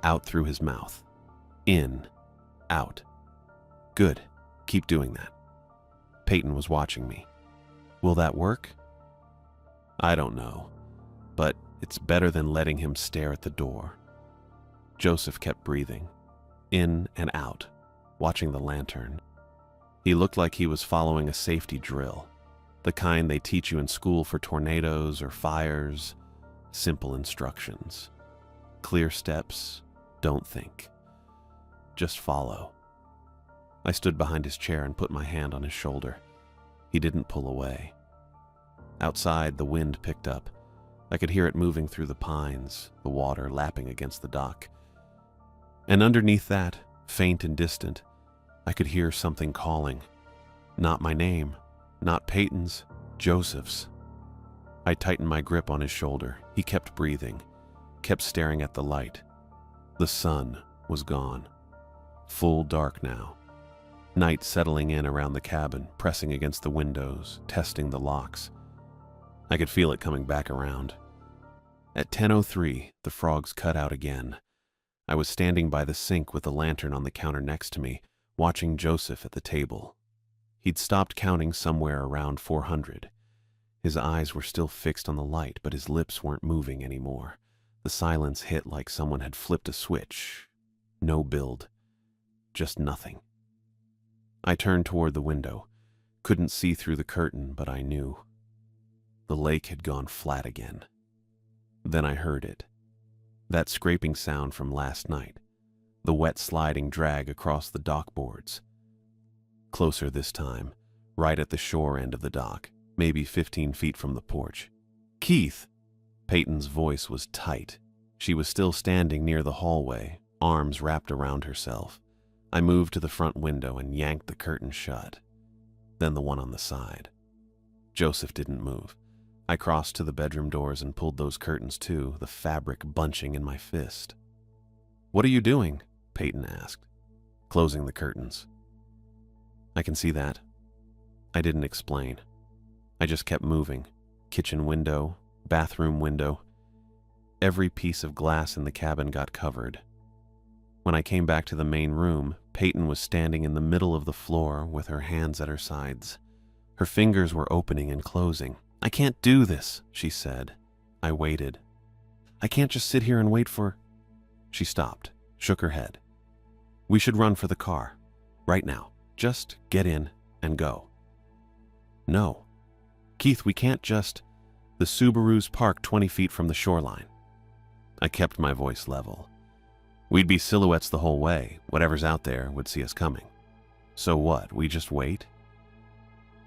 out through his mouth, in, out. "Good. Keep doing that." Peyton was watching me. "Will that work?" "I don't know, but it's better than letting him stare at the door." Joseph kept breathing, in and out, watching the lantern. He looked like he was following a safety drill, the kind they teach you in school for tornadoes or fires. Simple instructions. Clear steps, don't think. Just follow. I stood behind his chair and put my hand on his shoulder. He didn't pull away. Outside, the wind picked up. I could hear it moving through the pines, the water lapping against the dock. And underneath that, faint and distant, I could hear something calling. Not my name, not Peyton's, Joseph's. I tightened my grip on his shoulder. He kept breathing, kept staring at the light. The sun was gone. Full dark now. Night settling in around the cabin, pressing against the windows, testing the locks. I could feel it coming back around. At 10:03, the frogs cut out again. I was standing by the sink with the lantern on the counter next to me, watching Joseph at the table. He'd stopped counting somewhere around 400. His eyes were still fixed on the light, but his lips weren't moving anymore. The silence hit like someone had flipped a switch. No build. Just nothing. I turned toward the window. Couldn't see through the curtain, but I knew. The lake had gone flat again. Then I heard it. That scraping sound from last night. The wet sliding drag across the dock boards. Closer this time, right at the shore end of the dock, maybe 15 feet from the porch. "Keith!" Peyton's voice was tight. She was still standing near the hallway, arms wrapped around herself. I moved to the front window and yanked the curtain shut. Then the one on the side. Joseph didn't move. I crossed to the bedroom doors and pulled those curtains too, the fabric bunching in my fist. "What are you doing?" Peyton asked. "Closing the curtains." "I can see that." I didn't explain. I just kept moving. Kitchen window, bathroom window. Every piece of glass in the cabin got covered. When I came back to the main room, Peyton was standing in the middle of the floor with her hands at her sides. Her fingers were opening and closing. "I can't do this," she said. I waited. "I can't just sit here and wait for—" She stopped, shook her head. "We should run for the car. Right now. Just get in and go." "No. Keith, we can't just—" "The Subaru's parked 20 feet from the shoreline." I kept my voice level. "We'd be silhouettes the whole way. Whatever's out there would see us coming. So what, we just wait?"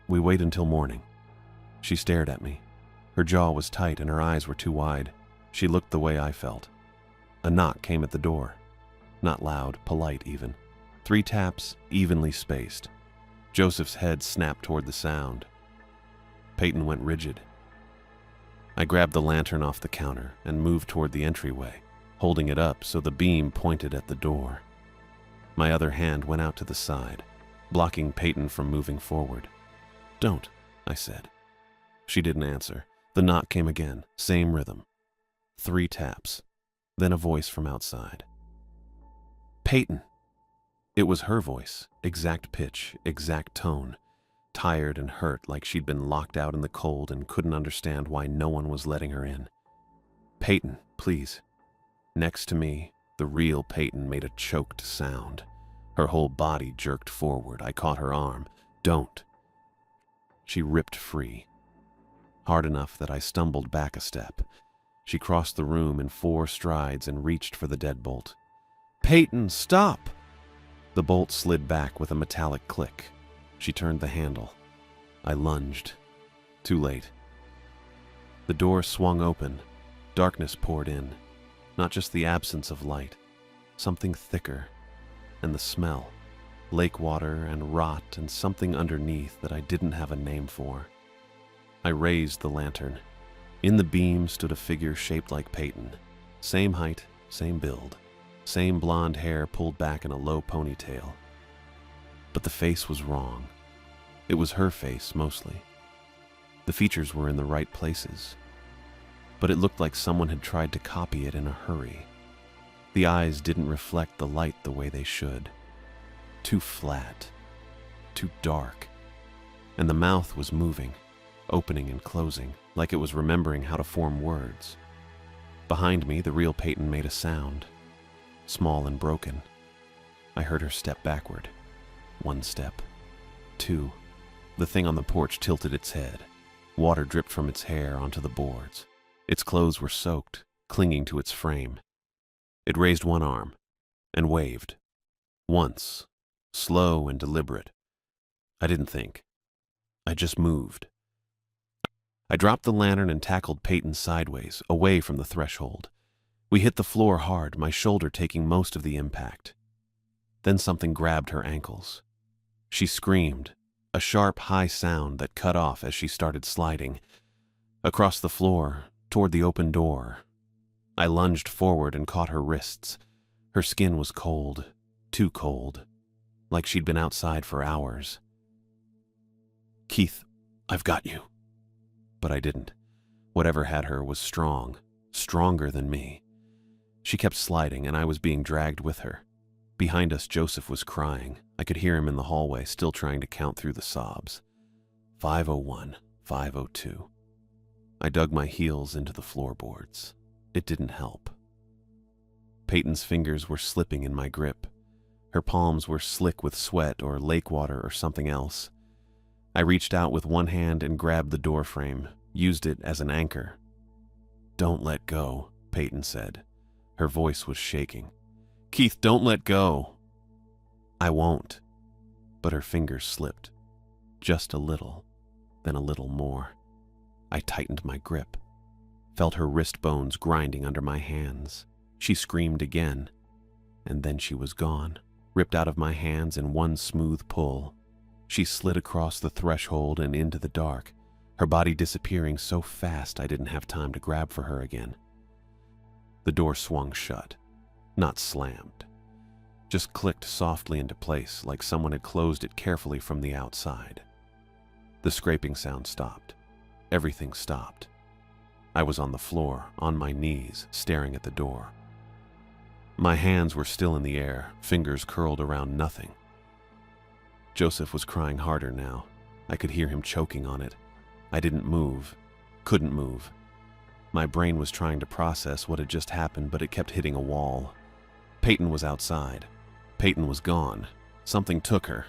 "We wait until morning." She stared at me. Her jaw was tight and her eyes were too wide. She looked the way I felt. A knock came at the door. Not loud, polite even. 3 taps, evenly spaced. Joseph's head snapped toward the sound. Peyton went rigid. I grabbed the lantern off the counter and moved toward the entryway, holding it up so the beam pointed at the door. My other hand went out to the side, blocking Peyton from moving forward. "Don't," I said. She didn't answer. The knock came again, same rhythm. 3 taps, then a voice from outside. "Peyton!" It was her voice, exact pitch, exact tone, tired and hurt like she'd been locked out in the cold and couldn't understand why no one was letting her in. "Peyton, please." Next to me, the real Peyton made a choked sound. Her whole body jerked forward. I caught her arm. "Don't." She ripped free. Hard enough that I stumbled back a step. She crossed the room in 4 strides and reached for the deadbolt. "Peyton, stop!" The bolt slid back with a metallic click. She turned the handle. I lunged. Too late. The door swung open. Darkness poured in. Not just the absence of light. Something thicker. And the smell. Lake water and rot and something underneath that I didn't have a name for. I raised the lantern. In the beam stood a figure shaped like Peyton. Same height, same build. Same blonde hair pulled back in a low ponytail. But the face was wrong. It was her face, mostly. The features were in the right places. But it looked like someone had tried to copy it in a hurry. The eyes didn't reflect the light the way they should. Too flat. Too dark. And the mouth was moving, opening and closing, like it was remembering how to form words. Behind me, the real Peyton made a sound. Small and broken. I heard her step backward. 1 step. 2. The thing on the porch tilted its head. Water dripped from its hair onto the boards. Its clothes were soaked, clinging to its frame. It raised one arm and waved. Once. Slow and deliberate. I didn't think. I just moved. I dropped the lantern and tackled Peyton sideways, away from the threshold. We hit the floor hard, my shoulder taking most of the impact. Then something grabbed her ankles. She screamed, a sharp, high sound that cut off as she started sliding. Across the floor, toward the open door. I lunged forward and caught her wrists. Her skin was cold, too cold, like she'd been outside for hours. "Keith, I've got you." But I didn't. Whatever had her was strong, stronger than me. She kept sliding, and I was being dragged with her. Behind us, Joseph was crying. I could hear him in the hallway, still trying to count through the sobs. 501, 502. I dug my heels into the floorboards. It didn't help. Peyton's fingers were slipping in my grip. Her palms were slick with sweat or lake water or something else. I reached out with one hand and grabbed the door frame, used it as an anchor. "Don't let go," Peyton said. Her voice was shaking. "Keith, don't let go." "I won't." But her fingers slipped. Just a little, then a little more. I tightened my grip, felt her wrist bones grinding under my hands. She screamed again, and then she was gone, ripped out of my hands in one smooth pull. She slid across the threshold and into the dark, her body disappearing so fast I didn't have time to grab for her again. The door swung shut, not slammed, just clicked softly into place like someone had closed it carefully from the outside. The scraping sound stopped. Everything stopped. I was on the floor, on my knees, staring at the door. My hands were still in the air, fingers curled around nothing. Joseph was crying harder now. I could hear him choking on it. I didn't move, couldn't move. My brain was trying to process what had just happened, but it kept hitting a wall. Peyton was outside. Peyton was gone. Something took her.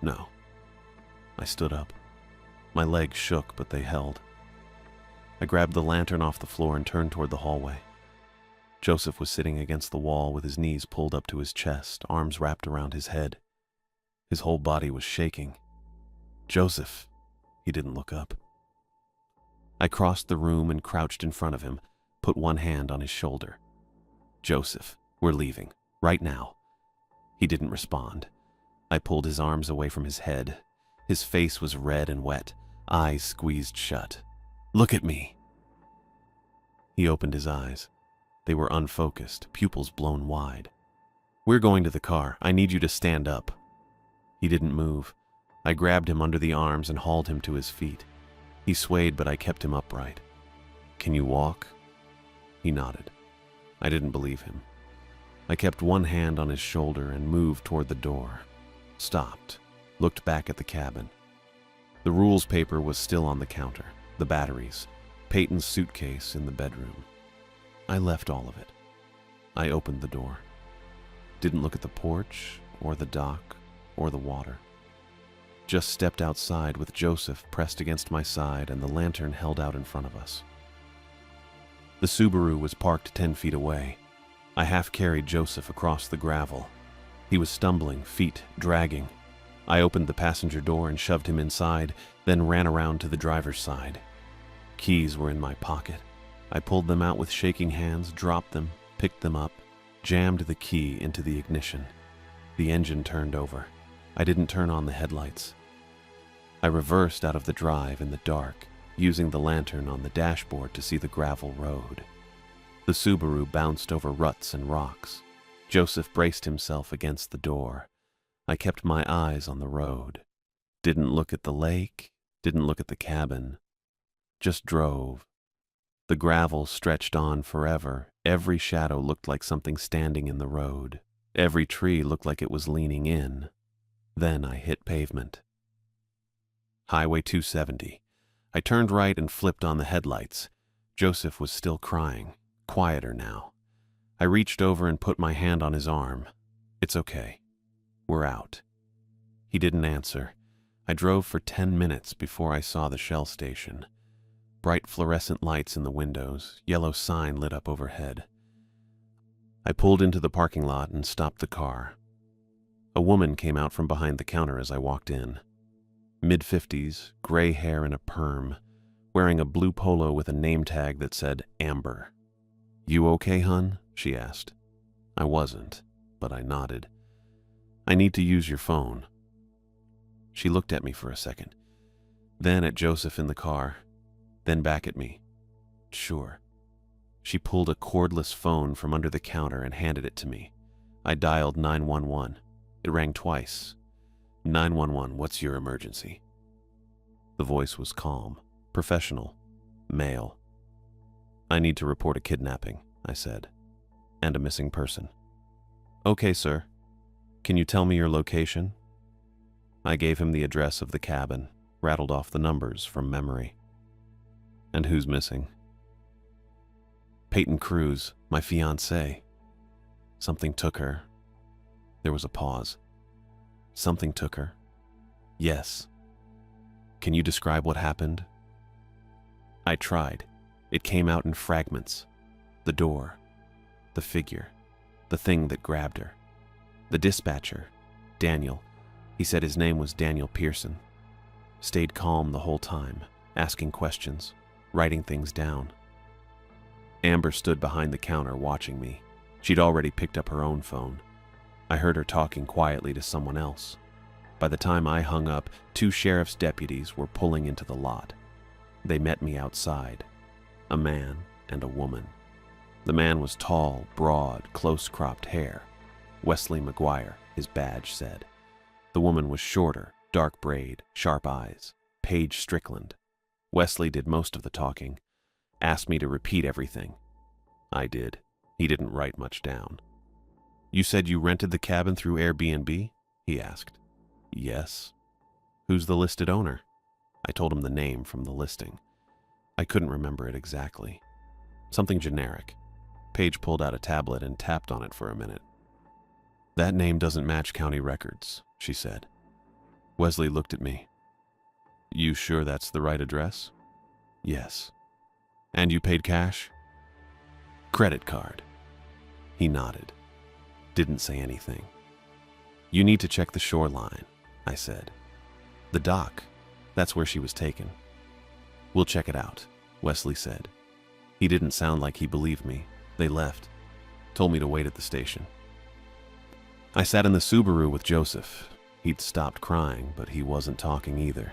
No. I stood up. My legs shook, but they held. I grabbed the lantern off the floor and turned toward the hallway. Joseph was sitting against the wall with his knees pulled up to his chest, arms wrapped around his head. His whole body was shaking. "Joseph." He didn't look up. I crossed the room and crouched in front of him, put one hand on his shoulder. "Joseph, we're leaving. Right now." He didn't respond. I pulled his arms away from his head. His face was red and wet, eyes squeezed shut. "Look at me." He opened his eyes. They were unfocused, pupils blown wide. "We're going to the car. I need you to stand up." He didn't move. I grabbed him under the arms and hauled him to his feet. He swayed, but I kept him upright. "Can you walk?" He nodded. I didn't believe him. I kept one hand on his shoulder and moved toward the door. Stopped. Looked back at the cabin. The rules paper was still on the counter, the batteries, Peyton's suitcase in the bedroom. I left all of it. I opened the door. Didn't look at the porch, or the dock, or the water. Just stepped outside with Joseph pressed against my side and the lantern held out in front of us. The Subaru was parked 10 feet away. I half-carried Joseph across the gravel. He was stumbling, feet dragging. I opened the passenger door and shoved him inside, then ran around to the driver's side. Keys were in my pocket. I pulled them out with shaking hands, dropped them, picked them up, jammed the key into the ignition. The engine turned over. I didn't turn on the headlights. I reversed out of the drive in the dark, using the lantern on the dashboard to see the gravel road. The Subaru bounced over ruts and rocks. Joseph braced himself against the door. I kept my eyes on the road. Didn't look at the lake, didn't look at the cabin. Just drove. The gravel stretched on forever. Every shadow looked like something standing in the road. Every tree looked like it was leaning in. Then I hit pavement. Highway 270. I turned right and flipped on the headlights. Joseph was still crying, quieter now. I reached over and put my hand on his arm. "It's okay. We're out." He didn't answer. I drove for 10 minutes before I saw the Shell station. Bright fluorescent lights in the windows, yellow sign lit up overhead. I pulled into the parking lot and stopped the car. A woman came out from behind the counter as I walked in. Mid-50s, gray hair in a perm, wearing a blue polo with a name tag that said Amber. "You okay, hun?" she asked. I wasn't, but I nodded. "I need to use your phone." She looked at me for a second, then at Joseph in the car, then back at me. "Sure." She pulled a cordless phone from under the counter and handed it to me. I dialed 911. It rang twice. 911, what's your emergency? The voice was calm, professional, male. I need to report a kidnapping, I said, and a missing person. Okay, sir. Can you tell me your location? I gave him the address of the cabin, rattled off the numbers from memory. And who's missing? Peyton Cruz, my fiancée. Something took her. There was a pause. Something took her? Yes. Can you describe what happened? I tried. It came out in fragments. The door, the figure, the thing that grabbed her. The dispatcher, Daniel, he said his name was Daniel Pearson, stayed calm the whole time, asking questions, writing things down. Amber stood behind the counter watching me. She'd already picked up her own phone. I heard her talking quietly to someone else. By the time I hung up, 2 sheriff's deputies were pulling into the lot. They met me outside, a man and a woman. The man was tall, broad, close-cropped hair. Wesley McGuire, his badge said. The woman was shorter, dark braid, sharp eyes. Paige Strickland. Wesley did most of the talking. Asked me to repeat everything. I did. He didn't write much down. You said you rented the cabin through Airbnb? He asked. Yes. Who's the listed owner? I told him the name from the listing. I couldn't remember it exactly. Something generic. Paige pulled out a tablet and tapped on it for a minute. That name doesn't match county records, she said. Wesley looked at me. You sure that's the right address? Yes. And you paid cash? Credit card. He nodded. Didn't say anything. You need to check the shoreline, I said. The dock. That's where she was taken. We'll check it out, Wesley said. He didn't sound like he believed me. They left. Told me to wait at the station. I sat in the Subaru with Joseph. He'd stopped crying, but he wasn't talking either.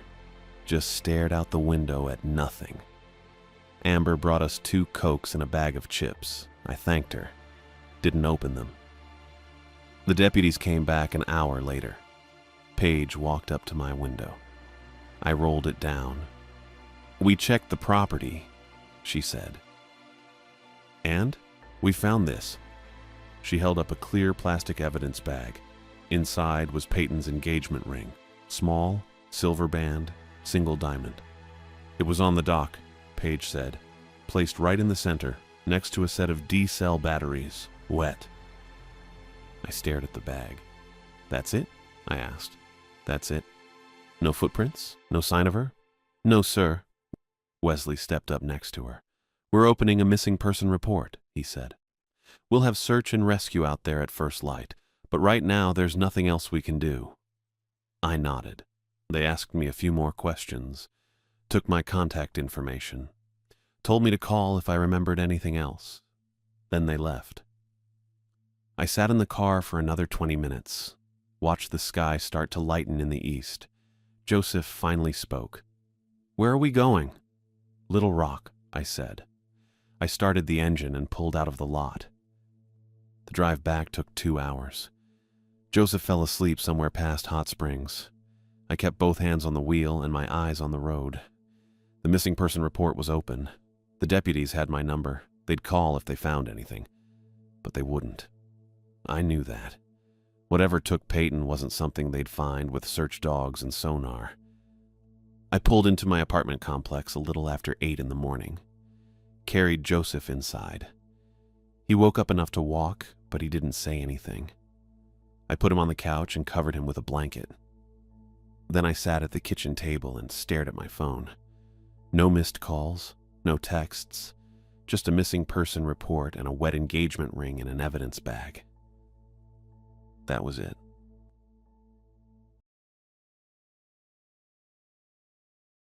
Just stared out the window at nothing. Amber brought us 2 Cokes and a bag of chips. I thanked her. Didn't open them. The deputies came back an hour later. Paige walked up to my window. I rolled it down. We checked the property, she said. And we found this. She held up a clear plastic evidence bag. Inside was Peyton's engagement ring. Small, silver band, single diamond. It was on the dock, Paige said, placed right in the center, next to a set of D-cell batteries, wet. I stared at the bag. That's it? I asked. That's it. No footprints? No sign of her? No, sir. Wesley stepped up next to her. We're opening a missing person report, he said. We'll have search and rescue out there at first light, but right now there's nothing else we can do. I nodded. They asked me a few more questions, took my contact information, told me to call if I remembered anything else. Then they left. I sat in the car for another 20 minutes, watched the sky start to lighten in the east. Joseph finally spoke. Where are we going? Little Rock, I said. I started the engine and pulled out of the lot. The drive back took 2 hours. Joseph fell asleep somewhere past Hot Springs. I kept both hands on the wheel and my eyes on the road. The missing person report was open. The deputies had my number. They'd call if they found anything. But they wouldn't. I knew that. Whatever took Peyton wasn't something they'd find with search dogs and sonar. I pulled into my apartment complex a little after 8 in the morning. Carried Joseph inside. He woke up enough to walk, but he didn't say anything. I put him on the couch and covered him with a blanket. Then I sat at the kitchen table and stared at my phone. No missed calls, no texts, just a missing person report and a wet engagement ring in an evidence bag. That was it.